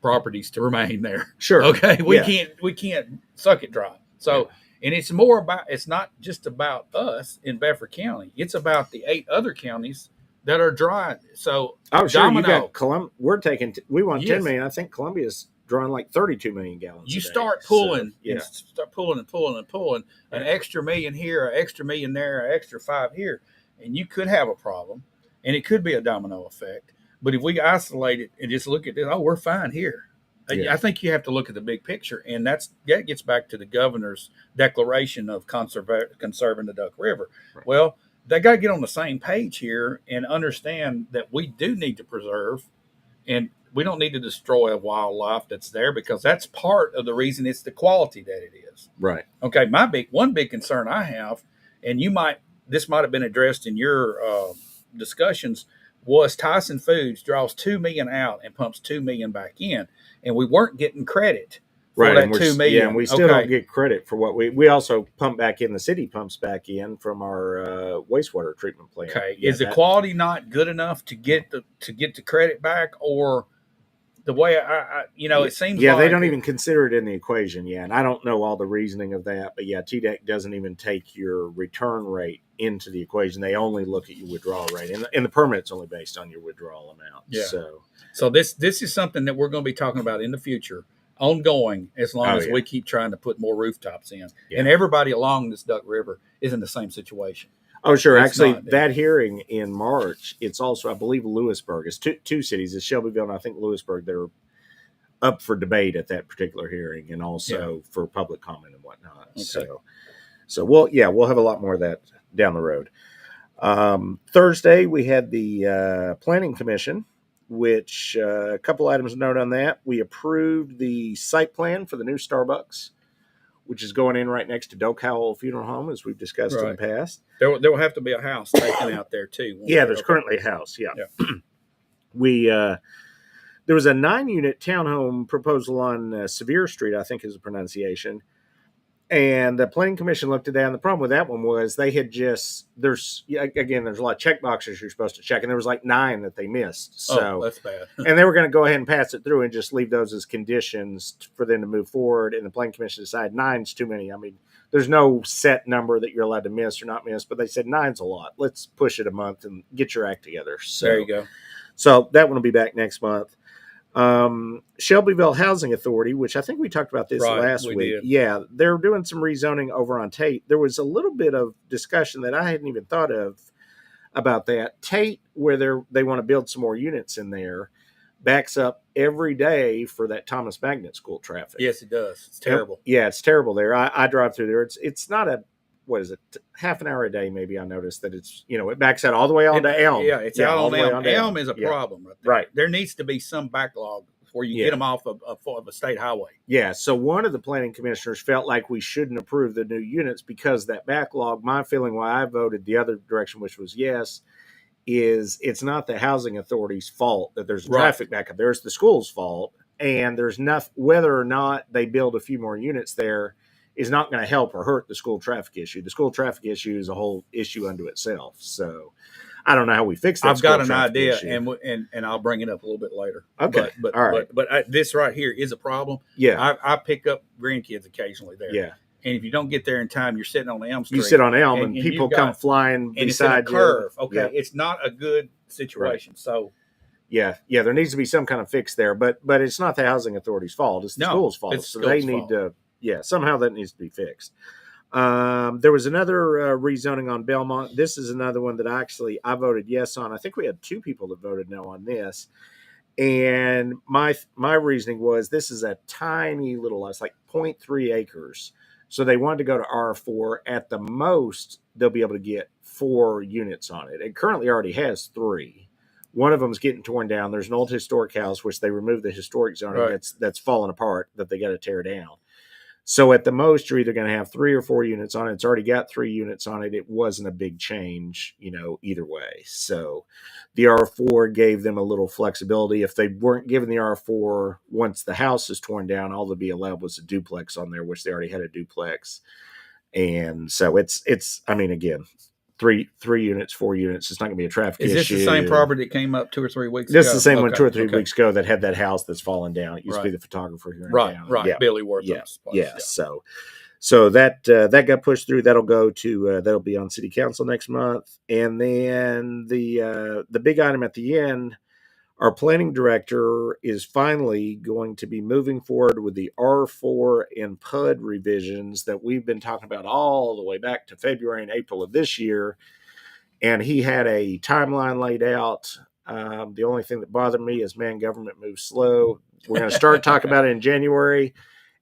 [SPEAKER 1] properties to remain there.
[SPEAKER 2] Sure.
[SPEAKER 1] Okay. We can't suck it dry. So, and it's not just about us in Bedford County. It's about the 8 other counties that are dry. So,
[SPEAKER 2] Domino, we want 10 million. I think Columbia's drawing like 32 million gallons.
[SPEAKER 1] You start pulling, start pulling and pulling and pulling an extra million here, an extra million there, an extra 5 here, and you could have a problem, and it could be a domino effect. But if we isolate it and just look at it, we're fine here. Yeah. I think you have to look at the big picture, and that gets back to the governor's declaration of conserving the Duck River. Right. Well, they got to get on the same page here and understand that we do need to preserve, and we don't need to destroy a wildlife that's there, because that's part of the reason it's the quality that it is.
[SPEAKER 2] Right.
[SPEAKER 1] Okay. One big concern I have, and this might have been addressed in your discussions, was Tyson Foods draws $2 million out and pumps $2 million back in, and we weren't getting credit for that $2 million.
[SPEAKER 2] Yeah, and we still don't get credit for what we also pump back in. The city pumps back in from our wastewater treatment plant.
[SPEAKER 1] Okay, is the quality not good enough to get the credit back, or the way it seems?
[SPEAKER 2] Yeah, they don't even consider it in the equation. Yeah, and I don't know all the reasoning of that, but yeah, TDEC doesn't even take your return rate into the equation. They only look at your withdrawal rate, and the permit's only based on your withdrawal amount.
[SPEAKER 1] Yeah. So this is something that we're going to be talking about in the future, ongoing, as long as we keep trying to put more rooftops in. Yeah. And everybody along this Duck River is in the same situation.
[SPEAKER 2] Oh, sure. Actually, that hearing in March, it's also, I believe, Lewisburg. It's two cities. It's Shelbyville and I think Lewisburg. They're up for debate at that particular hearing, and also for public comment and whatnot. Okay. So we'll have a lot more of that down the road. Thursday, we had the Planning Commission, which a couple items to note on that. We approved the site plan for the new Starbucks, which is going in right next to Doak Howell Funeral Home, as we've discussed in the past.
[SPEAKER 1] There will have to be a house taken out there, too.
[SPEAKER 2] Yeah, there's currently a house, yeah. There was a 9-unit townhome proposal on Sevier Street, I think is the pronunciation. And the Planning Commission looked at that, and the problem with that one was they had there's a lot of check boxes you're supposed to check, and there was like 9 that they missed. So
[SPEAKER 1] that's bad.
[SPEAKER 2] And they were going to go ahead and pass it through and just leave those as conditions for them to move forward. And the Planning Commission decided 9's too many. I mean, there's no set number that you're allowed to miss or not miss, but they said 9's a lot. Let's push it a month and get your act together. So,
[SPEAKER 1] there you go.
[SPEAKER 2] So that one will be back next month. Shelbyville Housing Authority, which I think we talked about this last week.
[SPEAKER 1] Did.
[SPEAKER 2] Yeah, they're doing some rezoning over on Tate. There was a little bit of discussion that I hadn't even thought of about that. Tate, where they want to build some more units in there, backs up every day for that Thomas Magnet School traffic.
[SPEAKER 1] Yes, it does. It's terrible.
[SPEAKER 2] Yeah, it's terrible there. I drive through there. It's not half an hour a day, maybe. I noticed that it's, it backs out all the way on to Elm.
[SPEAKER 1] Yeah, it's out on Elm. Elm is a problem right there.
[SPEAKER 2] Right.
[SPEAKER 1] There needs to be some backlog before you get them off of a state highway.
[SPEAKER 2] Yeah. So one of the planning commissioners felt like we shouldn't approve the new units because that backlog. My feeling why I voted the other direction, which was yes, is it's not the housing authority's fault that there's a traffic backup. There's the school's fault, and there's enough. Whether or not they build a few more units there is not going to help or hurt the school traffic issue. The school traffic issue is a whole issue unto itself. So I don't know how we fix that.
[SPEAKER 1] I've got an idea, and I'll bring it up a little bit later.
[SPEAKER 2] Okay,
[SPEAKER 1] but
[SPEAKER 2] all right.
[SPEAKER 1] But this right here is a problem.
[SPEAKER 2] Yeah,
[SPEAKER 1] I pick up grandkids occasionally there.
[SPEAKER 2] Yeah.
[SPEAKER 1] And if you don't get there in time, you're sitting on Elm Street.
[SPEAKER 2] You sit on Elm, and people come flying beside
[SPEAKER 1] it's in a curve.
[SPEAKER 2] you.
[SPEAKER 1] Okay, it's not a good situation. Right. So,
[SPEAKER 2] yeah, there needs to be some kind of fix there. But it's not the housing authority's fault. It's the school's fault.
[SPEAKER 1] It's
[SPEAKER 2] so they need to. Yeah, somehow that needs to be fixed. There was another rezoning on Belmont. This is another one that I voted yes on. I think we had 2 people that voted no on this. And my reasoning was this is a tiny little, it's like 0.3 acres. So they wanted to go to R4. At the most, they'll be able to get 4 units on it. It currently already has 3. One of them is getting torn down. There's an old historic house, which they removed the historic zoning that's fallen apart that they got to tear down. So at the most, you're either going to have 3 or 4 units on it. It's already got 3 units on it. It wasn't a big change, either way. So the R4 gave them a little flexibility. If they weren't given the R4, once the house is torn down, all they'd be allowed was a duplex on there, which they already had a duplex. And so it's again, 3 units, 4 units. It's not going to be a traffic issue.
[SPEAKER 1] Is this the same property that came up 2 or 3 weeks
[SPEAKER 2] ago?
[SPEAKER 1] This
[SPEAKER 2] is the same one 2 or 3 weeks ago that had that house that's fallen down. It used to be the photographer here in town.
[SPEAKER 1] Right.
[SPEAKER 2] Yeah.
[SPEAKER 1] Billy Wortham's
[SPEAKER 2] place. Yeah. So that got pushed through. That'll go to that'll be on city council next month. And then the big item at the end, our planning director is finally going to be moving forward with the R4 and PUD revisions that we've been talking about all the way back to February and April of this year. And he had a timeline laid out. The only thing that bothered me is, government moves slow. We're going to start talking about it in January.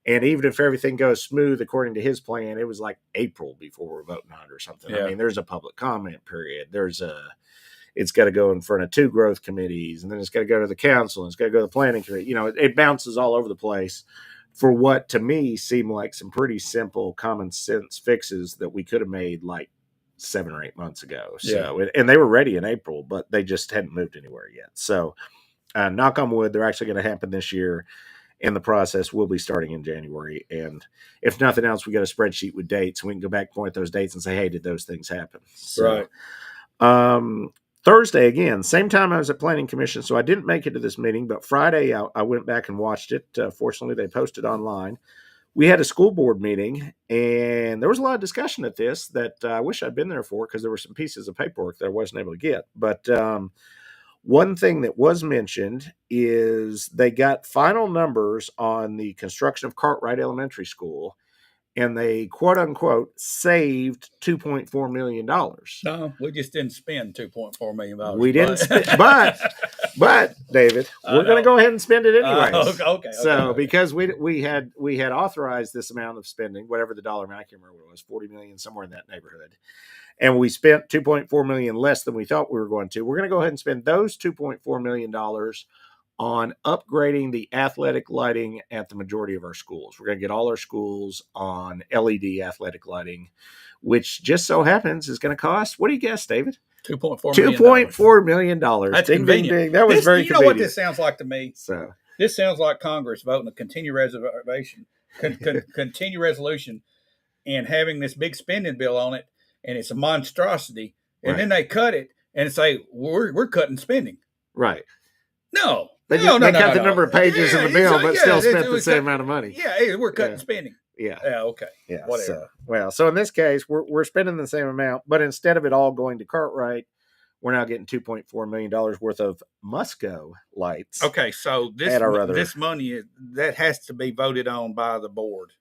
[SPEAKER 2] And even if everything goes smooth, according to his plan, it was like April before we're voting on it or something. Yeah. I mean, there's a public comment period. It's got to go in front of 2 growth committees, and then it's got to go to the council, and it's got to go to the planning committee. It bounces all over the place for what to me seemed like some pretty simple common sense fixes that we could have made like 7 or 8 months ago. So, and they were ready in April, but they just hadn't moved anywhere yet. So, knock on wood, they're actually going to happen this year. And the process will be starting in January. And if nothing else, we got a spreadsheet with dates, and we can go back, point those dates, and say, hey, did those things happen? So,
[SPEAKER 1] right.
[SPEAKER 2] Thursday, again, same time I was at Planning Commission, so I didn't make it to this meeting, but Friday I went back and watched it. Fortunately, they posted online. We had a school board meeting, and there was a lot of discussion at this that I wish I'd been there for, because there were some pieces of paperwork that I wasn't able to get. But one thing that was mentioned is they got final numbers on the construction of Cartwright Elementary School, and they, quote unquote, saved $2.4 million.
[SPEAKER 1] No, we just didn't spend $2.4 million.
[SPEAKER 2] We didn't spend, but David, we're going to go ahead and spend it anyways.
[SPEAKER 1] Okay.
[SPEAKER 2] So because we had authorized this amount of spending, whatever the dollar amount, I can't remember what it was, 40 million, somewhere in that neighborhood. And we spent $2.4 million less than we thought we were going to. We're going to go ahead and spend those $2.4 million on upgrading the athletic lighting at the majority of our schools. We're going to get all our schools on LED athletic lighting, which just so happens is going to cost, what do you guess, David?
[SPEAKER 1] $2.4
[SPEAKER 2] million.
[SPEAKER 1] That's
[SPEAKER 2] ding,
[SPEAKER 1] convenient.
[SPEAKER 2] Ding, ding. That was very convenient.
[SPEAKER 1] You know what this sounds like to me?
[SPEAKER 2] So
[SPEAKER 1] this sounds like Congress voting a continuing resolution and having this big spending bill on it, and it's a monstrosity, and then they cut it and say, we're cutting spending.
[SPEAKER 2] Right.
[SPEAKER 1] No.
[SPEAKER 2] They cut the number of pages in the bill, but still spent the same amount of money.
[SPEAKER 1] Yeah, we're cutting spending.
[SPEAKER 2] Yeah.
[SPEAKER 1] Yeah, okay.
[SPEAKER 2] Yeah.
[SPEAKER 1] Whatever.
[SPEAKER 2] So in this case, we're spending the same amount, but instead of it all going to Cartwright, we're now getting $2.4 million worth of Musco lights.
[SPEAKER 1] Okay, so this money, that has to be voted on by the board.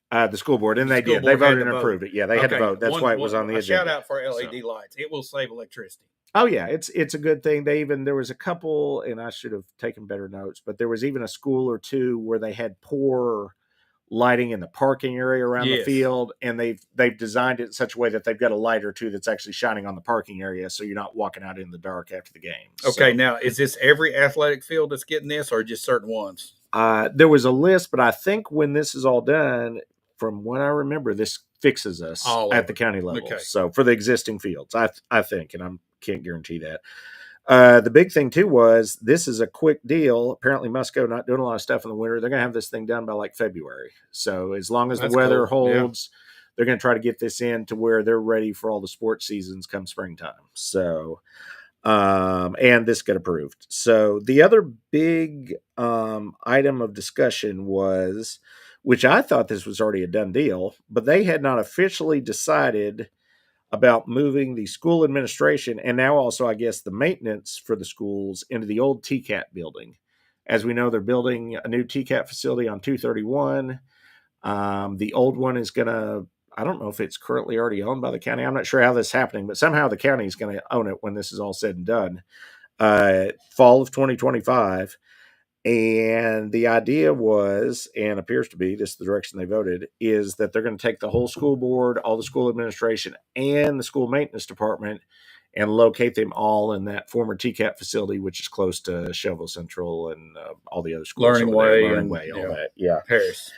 [SPEAKER 2] The school board, and they did. They voted and approved it. Yeah, they had to vote. That's why it was on the agenda.
[SPEAKER 1] Shout out for LED lights. It will save electricity.
[SPEAKER 2] Oh yeah, it's a good thing. There was a couple, and I should have taken better notes, but there was even a school or two where they had poor lighting in the parking area around the field, and they've designed it in such a way that they've got a light or two that's actually shining on the parking area, so you're not walking out in the dark after the game.
[SPEAKER 1] Okay, now is this every athletic field that's getting this, or just certain ones?
[SPEAKER 2] There was a list, but I think when this is all done, from what I remember, this fixes us at the county level. Okay. So for the existing fields, I think, and I can't guarantee that. The big thing too was this is a quick deal. Apparently Musco not doing a lot of stuff in the winter. They're going to have this thing done by like February. So as long as the weather holds, they're going to try to get this in to where they're ready for all the sports seasons come springtime. So, and this got approved. So the other big item of discussion was, which I thought this was already a done deal, but they had not officially decided about moving the school administration and now also, I guess, the maintenance for the schools into the old TCAT building. As we know, they're building a new TCAT facility on 231. The old one is going to, I don't know if it's currently already owned by the county. I'm not sure how this is happening, but somehow the county is going to own it when this is all said and done. Fall of 2025. And the idea was, and appears to be, this is the direction they voted, is that they're going to take the whole school board, all the school administration, and the school maintenance department and locate them all in that former TCAT facility, which is close to Shelbyville Central and all the other schools.
[SPEAKER 1] Learning Way,
[SPEAKER 2] all that. Yeah.
[SPEAKER 1] Harris.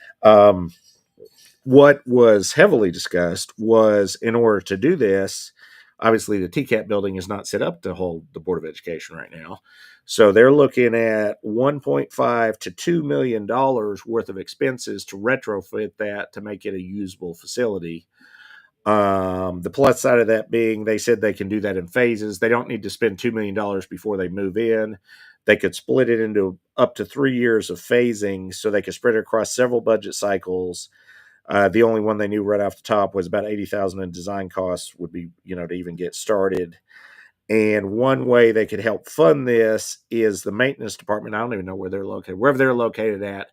[SPEAKER 2] What was heavily discussed was, in order to do this, obviously the TCAT building is not set up to hold the Board of Education right now. So they're looking at $1.5 to $2 million worth of expenses to retrofit that to make it a usable facility. The plus side of that being, they said they can do that in phases. They don't need to spend $2 million before they move in. They could split it into up to 3 years of phasing, so they could spread it across several budget cycles. The only one they knew right off the top was about $80,000 in design costs would be, to even get started. And one way they could help fund this is the maintenance department. I don't even know where they're located. Wherever they're located at,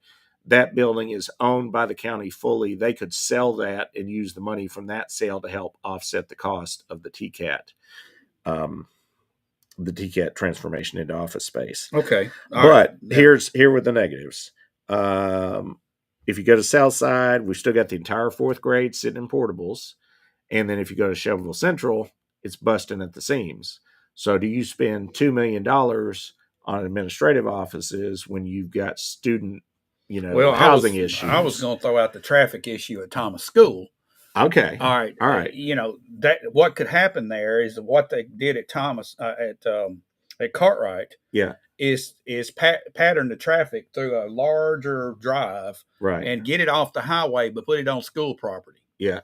[SPEAKER 2] that building is owned by the county fully. They could sell that and use the money from that sale to help offset the cost of the TCAT transformation into office space.
[SPEAKER 1] Okay.
[SPEAKER 2] Here were the negatives. If you go to Southside, we've still got the entire fourth grade sitting in portables. And then if you go to Shelbyville Central, it's busting at the seams. So do you spend $2 million on administrative offices when you've got student, housing issues?
[SPEAKER 1] I was going to throw out the traffic issue at Thomas School.
[SPEAKER 2] Okay.
[SPEAKER 1] All right. That what could happen there is what they did at Thomas at Cartwright.
[SPEAKER 2] Yeah.
[SPEAKER 1] Is pattern the traffic through a larger drive,
[SPEAKER 2] right,
[SPEAKER 1] and get it off the highway, but put it on school property.
[SPEAKER 2] Yeah.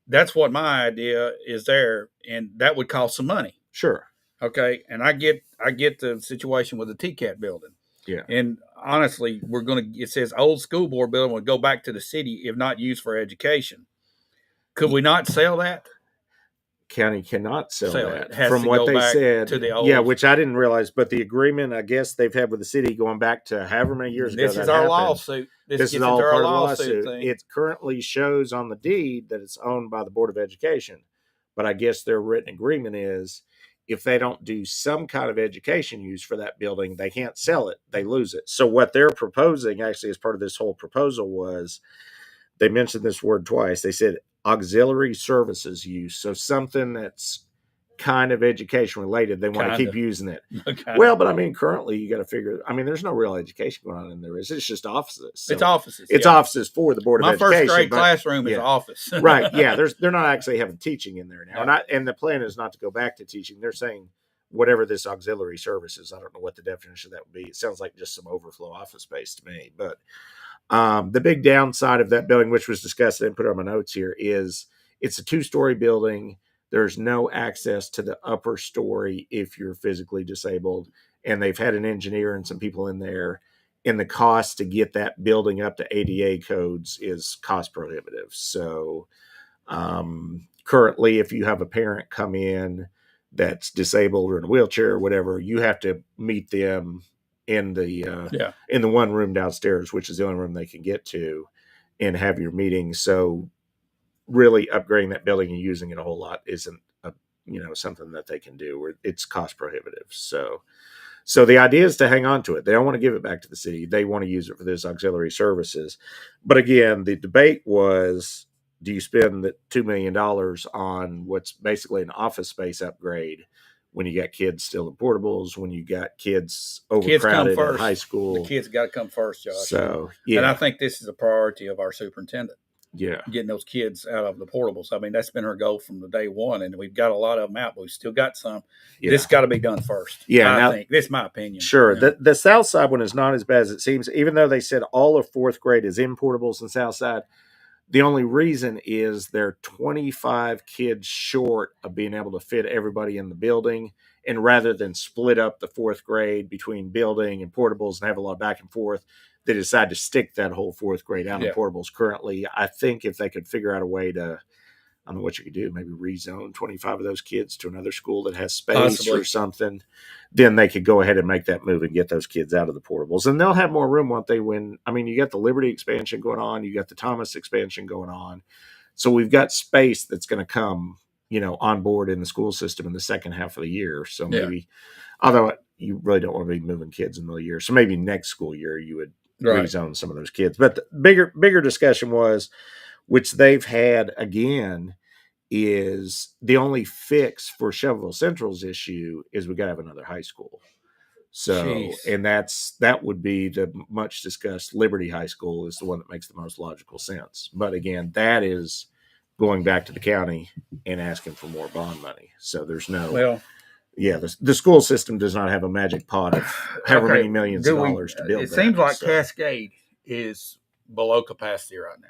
[SPEAKER 1] That's what my idea is there, and that would cost some money.
[SPEAKER 2] Sure.
[SPEAKER 1] Okay, and I get the situation with the TCAT building.
[SPEAKER 2] Yeah.
[SPEAKER 1] And honestly, it says old school board building would go back to the city if not used for education. Could we not sell that?
[SPEAKER 2] County cannot sell that.
[SPEAKER 1] It
[SPEAKER 2] from what they said.
[SPEAKER 1] To the old,
[SPEAKER 2] which I didn't realize, but the agreement I guess they've had with the city going back to however many years ago.
[SPEAKER 1] This is our lawsuit.
[SPEAKER 2] This is all part of the lawsuit. It currently shows on the deed that it's owned by the Board of Education, but I guess their written agreement is if they don't do some kind of education use for that building, they can't sell it. They lose it. So what they're proposing, actually, as part of this whole proposal, was they mentioned this word twice. They said auxiliary services use. So something that's kind of education related. They want to keep using it. Well, but I mean, currently you got to figure, there's no real education going on in there. It's just offices. So
[SPEAKER 1] it's offices.
[SPEAKER 2] It's offices for the Board of Education.
[SPEAKER 1] My first grade classroom is office.
[SPEAKER 2] Right. Yeah. They're not actually having teaching in there now. And the plan is not to go back to teaching. They're saying whatever this auxiliary service is, I don't know what the definition of that would be. It sounds like just some overflow office space to me, but the big downside of that building, which was discussed and put on my notes here, is it's a 2-story building. There's no access to the upper story if you're physically disabled. And they've had an engineer and some people in there. And the cost to get that building up to ADA codes is cost prohibitive. So currently, if you have a parent come in that's disabled or in a wheelchair or whatever, you have to meet them in the one room downstairs, which is the only room they can get to, and have your meeting. So really upgrading that building and using it a whole lot isn't something that they can do, where it's cost prohibitive. So So the idea is to hang on to it. They don't want to give it back to the city. They want to use it for this auxiliary services. But again, the debate was, do you spend the $2 million on what's basically an office space upgrade when you got kids still in portables, when you got kids overcrowded in high school?
[SPEAKER 1] The kids got to come first, Josh.
[SPEAKER 2] So, yeah.
[SPEAKER 1] And I think this is a priority of our superintendent.
[SPEAKER 2] Yeah.
[SPEAKER 1] Getting those kids out of the portables. I mean, that's been her goal from the day one, and we've got a lot of them out, but we've still got some. Yeah. This got to be done first.
[SPEAKER 2] Yeah.
[SPEAKER 1] I think. This is my opinion.
[SPEAKER 2] Sure. You know? The South Side one is not as bad as it seems, even though they said all of fourth grade is in portables in South Side. The only reason is they're 25 kids short of being able to fit everybody in the building. And rather than split up the fourth grade between building and portables and have a lot of back and forth, they decided to stick that whole fourth grade out in portables currently. I think if they could figure out a way to, I don't know what you could do, maybe rezone 25 of those kids to another school that has space or something, then they could go ahead and make that move and get those kids out of the portables. And they'll have more room once they win. I mean, you got the Liberty expansion going on. You got the Thomas expansion going on. So we've got space that's going to come, on board in the school system in the second half of the year. So maybe, although you really don't want to be moving kids in the middle of the year. So maybe next school year you would rezone some of those kids. But the bigger discussion was, which they've had again, is the only fix for Shelbyville Central's issue is we got to have another high school. So, and that would be the much discussed Liberty High School is the one that makes the most logical sense. But again, that is going back to the county and asking for more bond money. So there's no, the school system does not have a magic pot of however many millions of dollars to build.
[SPEAKER 1] It seems like Cascade is below capacity right now.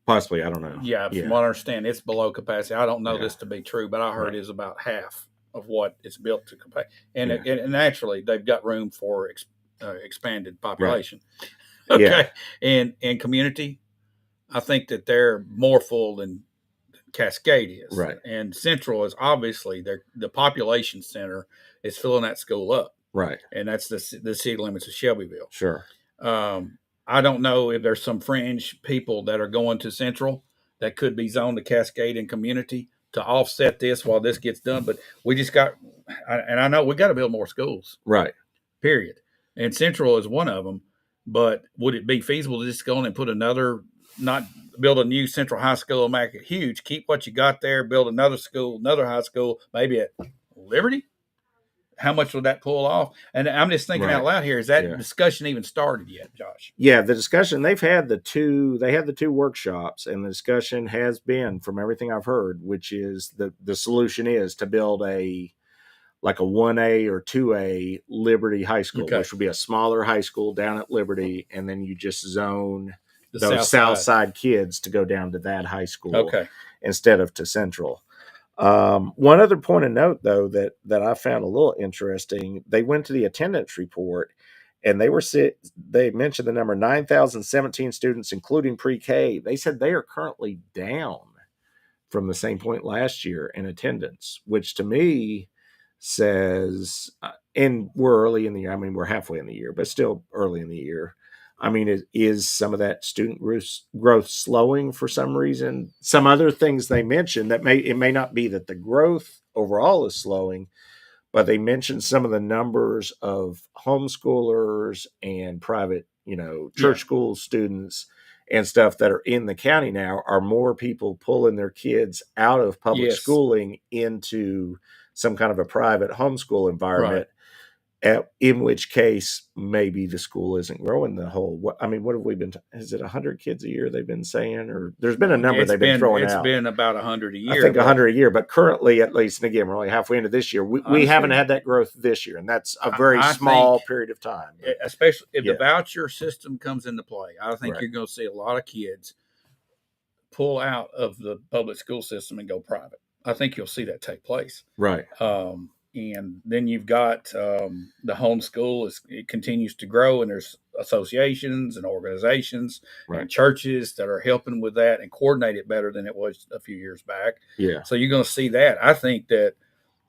[SPEAKER 2] Possibly, I don't know.
[SPEAKER 1] Yeah, from what I understand, it's below capacity. I don't know this to be true, but I heard it's about half of what it's built to capacity. And, and naturally, they've got room for expanded population.
[SPEAKER 2] Right.
[SPEAKER 1] Okay, and community, I think that they're more full than Cascade is.
[SPEAKER 2] Right.
[SPEAKER 1] And Central is obviously the population center is filling that school up.
[SPEAKER 2] Right.
[SPEAKER 1] And that's the city limits of Shelbyville.
[SPEAKER 2] Sure.
[SPEAKER 1] I don't know if there's some fringe people that are going to Central that could be zoned to Cascade and community to offset this while this gets done. But we just got, and I know we got to build more schools.
[SPEAKER 2] Right.
[SPEAKER 1] Period. And Central is one of them. But would it be feasible to just go in and put not build a new Central High School and make it huge, keep what you got there, build another school, another high school, maybe at Liberty? How much would that pull off? And I'm just thinking out loud here. Is that discussion even started yet, Josh?
[SPEAKER 2] Yeah, the discussion, they had the two workshops, and the discussion has been, from everything I've heard, which is the solution is to build like a 1A or 2A Liberty High School, which would be a smaller high school down at Liberty, and then you just zone those South Side kids to go down to that high school instead of to Central. One other point of note, though, that I found a little interesting, they went to the attendance report and they mentioned the number 9,017 students, including pre-K. They said they are currently down from the same point last year in attendance, which to me says, and we're early in the year. I mean, we're halfway in the year, but still early in the year. I mean, is some of that student growth slowing for some reason? Some other things they mentioned it may not be that the growth overall is slowing, but they mentioned some of the numbers of homeschoolers and private, church school students and stuff that are in the county now are more people pulling their kids out of public schooling into some kind of a private homeschool environment. In which case, maybe the school isn't growing the whole. What have we been? Is it 100 kids a year they've been saying, or there's been a number they've been throwing out?
[SPEAKER 1] It's been about 100 a year.
[SPEAKER 2] I think 100 a year, but currently, at least, and again, we're only halfway into this year. We haven't had that growth this year, and that's a very small period of time.
[SPEAKER 1] Especially if the voucher system comes into play, I think you're going to see a lot of kids pull out of the public school system and go private. I think you'll see that take place.
[SPEAKER 2] Right.
[SPEAKER 1] And then you've got the homeschool. It continues to grow, and there's associations and organizations and churches that are helping with that and coordinate it better than it was a few years back.
[SPEAKER 2] Yeah.
[SPEAKER 1] So you're going to see that. I think that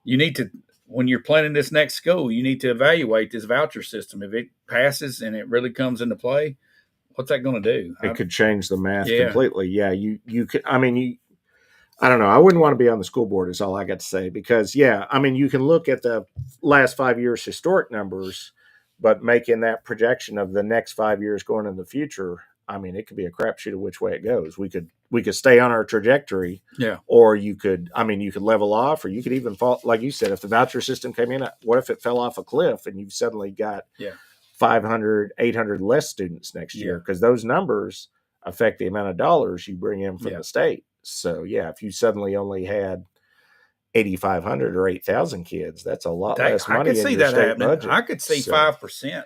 [SPEAKER 1] you need to, when you're planning this next school, you need to evaluate this voucher system. If it passes and it really comes into play, what's that going to do?
[SPEAKER 2] It could change the math completely. Yeah. You could, I don't know. I wouldn't want to be on the school board is all I got to say, because I mean, you can look at the last 5 years historic numbers, but making that projection of the next 5 years going in the future, I mean, it could be a crapshoot of which way it goes. We could stay on our trajectory, or you could level off, or you could even fall, like you said, if the voucher system came in, what if it fell off a cliff and you've suddenly got 500, 800 less students next year? Because those numbers affect the amount of dollars you bring in from the state. So if you suddenly only had 8,500 or 8,000 kids, that's a lot less money in your state budget.
[SPEAKER 1] I could see 5%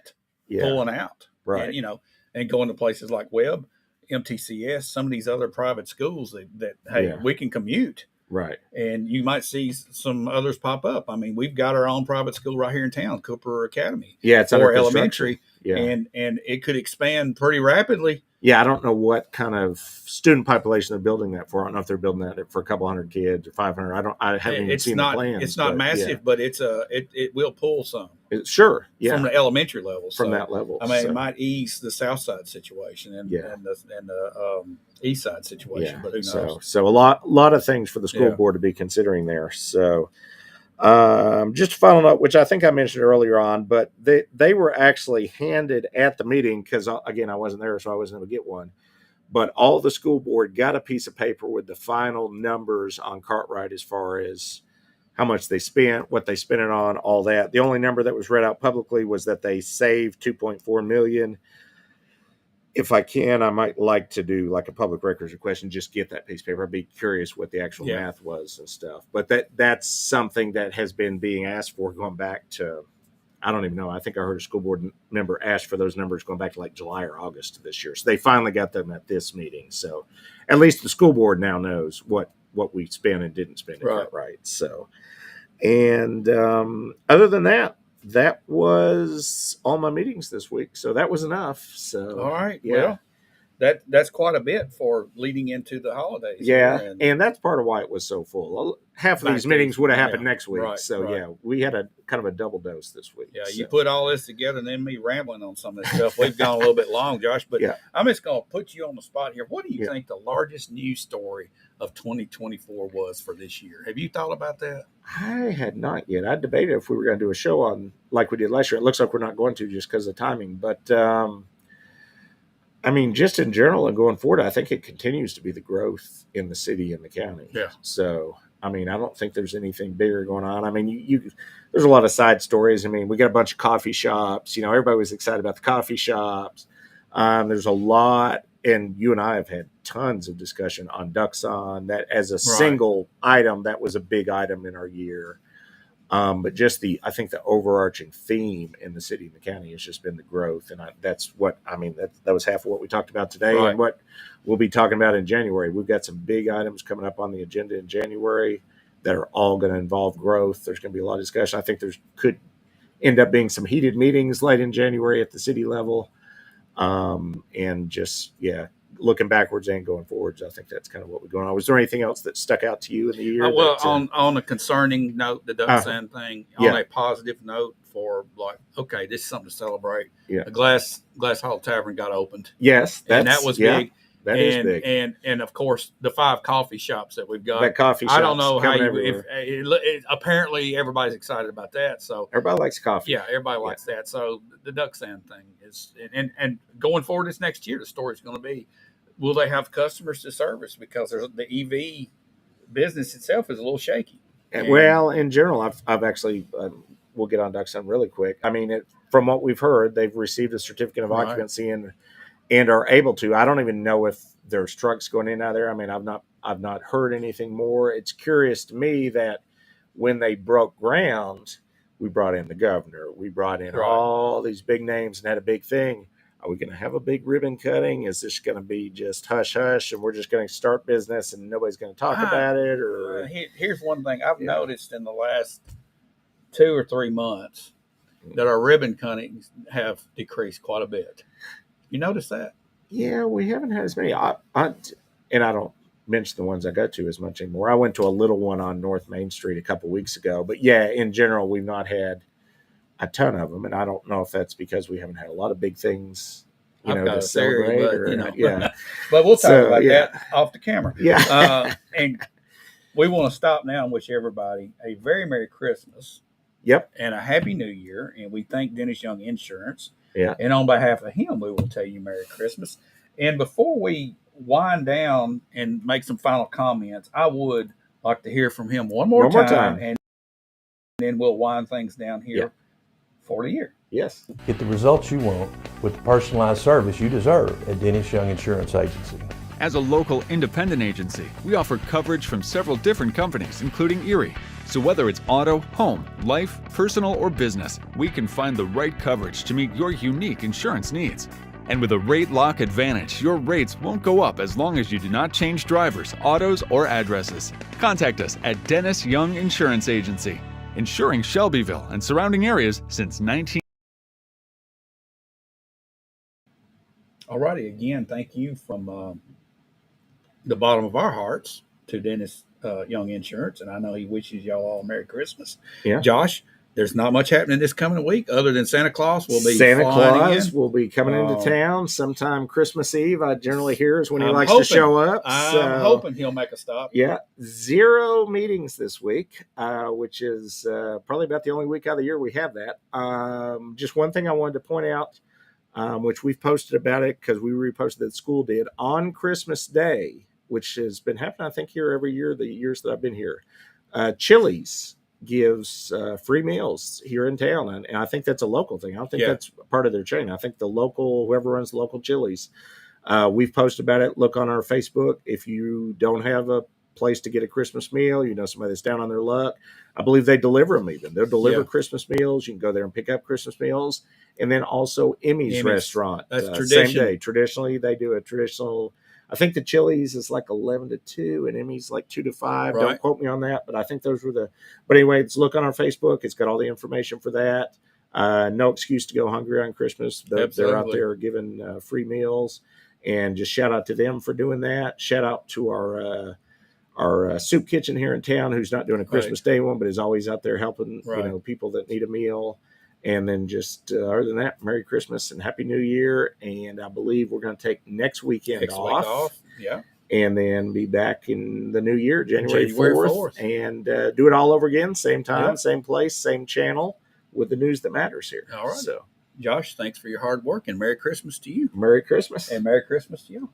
[SPEAKER 1] pulling out,
[SPEAKER 2] right?
[SPEAKER 1] And, and going to places like Webb, MTCS, some of these other private schools that we can commute,
[SPEAKER 2] right?
[SPEAKER 1] And you might see some others pop up. I mean, we've got our own private school right here in town, Cooper Academy,
[SPEAKER 2] it's under
[SPEAKER 1] elementary, and it could expand pretty rapidly.
[SPEAKER 2] I don't know what kind of student population they're building that for. I don't know if they're building that for a couple hundred kids or 500. I haven't even seen the plans.
[SPEAKER 1] It's not massive, but it will pull some.
[SPEAKER 2] Sure,
[SPEAKER 1] from the elementary level.
[SPEAKER 2] From that level,
[SPEAKER 1] I mean, it might ease the south side situation and the east side situation. But who knows?
[SPEAKER 2] So a lot of things for the school board to be considering there. So. Just a final note, which I think I mentioned earlier on, but they were actually handed at the meeting, because again, I wasn't there, so I wasn't able to get one. But all the school board got a piece of paper with the final numbers on Cartwright as far as how much they spent, what they spent it on, all that. The only number that was read out publicly was that they saved $2.4 million. If I can, I might like to do like a public records request and just get that piece of paper. I'd be curious what the actual math was and stuff. But that's something that has been being asked for going back to, I don't even know. I think I heard a school board member ask for those numbers going back to like July or August of this year. So they finally got them at this meeting. So at least the school board now knows what we spent and didn't spend. Right. So, and other than that was all my meetings this week. So that was enough. So
[SPEAKER 1] all right. Well, that's quite a bit for leading into the holidays.
[SPEAKER 2] And that's part of why it was so full. Half of these meetings would have happened next week. We had a kind of a double dose this week.
[SPEAKER 1] You put all this together and then me rambling on some of this stuff. We've gone a little bit long, Josh, but I'm just going to put you on the spot here. What do you think the largest news story of 2024 was for this year? Have you thought about that?
[SPEAKER 2] I had not yet. I debated if we were going to do a show on like we did last year. It looks like we're not going to just because of timing. But, I mean, just in general and going forward, I think it continues to be the growth in the city and the county. So, I mean, I don't think there's anything bigger going on. I mean, there's a lot of side stories. I mean, we got a bunch of coffee shops. Everybody was excited about the coffee shops. There's a lot. And you and I have had tons of discussion on Duxon, that as a single item, that was a big item in our year. But just I think the overarching theme in the city and the county has just been the growth. And that was half of what we talked about today and what we'll be talking about in January. We've got some big items coming up on the agenda in January that are all going to involve growth. There's going to be a lot of discussion. I think could end up being some heated meetings late in January at the city level. And just, looking backwards and going forwards, I think that's kind of what we're going on. Was there anything else that stuck out to you in the year?
[SPEAKER 1] On a concerning note, the Duxon thing, on a positive note for okay, this is something to celebrate. The Glass Hall Tavern got opened.
[SPEAKER 2] Yes.
[SPEAKER 1] And that was big.
[SPEAKER 2] That is big.
[SPEAKER 1] And of course, the 5 coffee shops that we've got.
[SPEAKER 2] That coffee shop.
[SPEAKER 1] I don't know how apparently everybody's excited about that. So
[SPEAKER 2] everybody likes coffee.
[SPEAKER 1] Yeah, everybody likes that. So the Duxon thing is, and going forward this next year, the story's going to be, will they have customers to service? Because the EV business itself is a little shaky.
[SPEAKER 2] Well, in general, I've actually, we'll get on Duxon really quick. I mean, from what we've heard, they've received a certificate of occupancy and are able to. I don't even know if there's trucks going in out there. I mean, I've not heard anything more. It's curious to me that when they broke ground, we brought in the governor. We brought in all these big names and had a big thing. Are we going to have a big ribbon cutting? Is this going to be just hush hush and we're just going to start business and nobody's going to talk about it? Or
[SPEAKER 1] here's one thing I've noticed in the last 2 or 3 months that our ribbon cuttings have decreased quite a bit. You notice that?
[SPEAKER 2] Yeah, we haven't had as many. And I don't mention the ones I go to as much anymore. I went to a little one on North Main Street a couple weeks ago. But in general, we've not had a ton of them. And I don't know if that's because we haven't had a lot of big things, to celebrate.
[SPEAKER 1] But we'll talk about that off the camera.
[SPEAKER 2] Yeah.
[SPEAKER 1] And we want to stop now and wish everybody a very Merry Christmas.
[SPEAKER 2] Yep.
[SPEAKER 1] And a Happy New Year. And we thank Dennis Young Insurance.
[SPEAKER 2] Yeah.
[SPEAKER 1] And on behalf of him, we will tell you Merry Christmas. And before we wind down and make some final comments, I would like to hear from him one more time. And then we'll wind things down here for the year.
[SPEAKER 2] Yes.
[SPEAKER 3] Get the results you want with the personalized service you deserve at Dennis Young Insurance Agency.
[SPEAKER 4] As a local independent agency, we offer coverage from several different companies, including Erie. So whether it's auto, home, life, personal, or business, we can find the right coverage to meet your unique insurance needs. And with a rate lock advantage, your rates won't go up as long as you do not change drivers, autos, or addresses. Contact us at Dennis Young Insurance Agency, insuring Shelbyville and surrounding areas since 19.
[SPEAKER 1] Alrighty, again, thank you from the bottom of our hearts to Dennis Young Insurance, and I know he wishes y'all all Merry Christmas.
[SPEAKER 2] Yeah,
[SPEAKER 1] Josh, there's not much happening this coming week other than Santa Claus will be
[SPEAKER 2] coming into town sometime Christmas Eve. I generally hear is when he likes to show up.
[SPEAKER 1] I'm hoping he'll make a stop.
[SPEAKER 2] Yeah, 0 meetings this week, which is probably about the only week out of the year we have that. Just one thing I wanted to point out, which we've posted about it because we reposted that school did on Christmas Day, which has been happening, I think, here every year, the years that I've been here. Chili's gives free meals here in town. And I think that's a local thing. I don't think that's part of their chain. I think whoever runs the local Chili's, we've posted about it. Look on our Facebook. If you don't have a place to get a Christmas meal, somebody that's down on their luck, I believe they deliver them even. They'll deliver Christmas meals. You can go there and pick up Christmas meals. And then also Emmy's Restaurant.
[SPEAKER 1] That's tradition.
[SPEAKER 2] Same day. Traditionally, they do a traditional, I think the Chili's is like 11 to 2 and Emmy's like 2 to 5. Right. Don't quote me on that, but I think those were but anyway, let's look on our Facebook. It's got all the information for that. No excuse to go hungry on Christmas. They're out there giving free meals, and just shout out to them for doing that. Shout out to our soup kitchen here in town, who's not doing a Christmas Day one, but is always out there helping, people that need a meal. And then just other than that, Merry Christmas and Happy New Year. And I believe we're going to take next weekend off.
[SPEAKER 1] Yeah.
[SPEAKER 2] And then be back in the new year, January 4th. And do it all over again. Same time, same place, same channel, with the news that matters here.
[SPEAKER 1] All right. So, Josh, thanks for your hard work, and Merry Christmas to you.
[SPEAKER 2] Merry Christmas.
[SPEAKER 1] And Merry Christmas to you.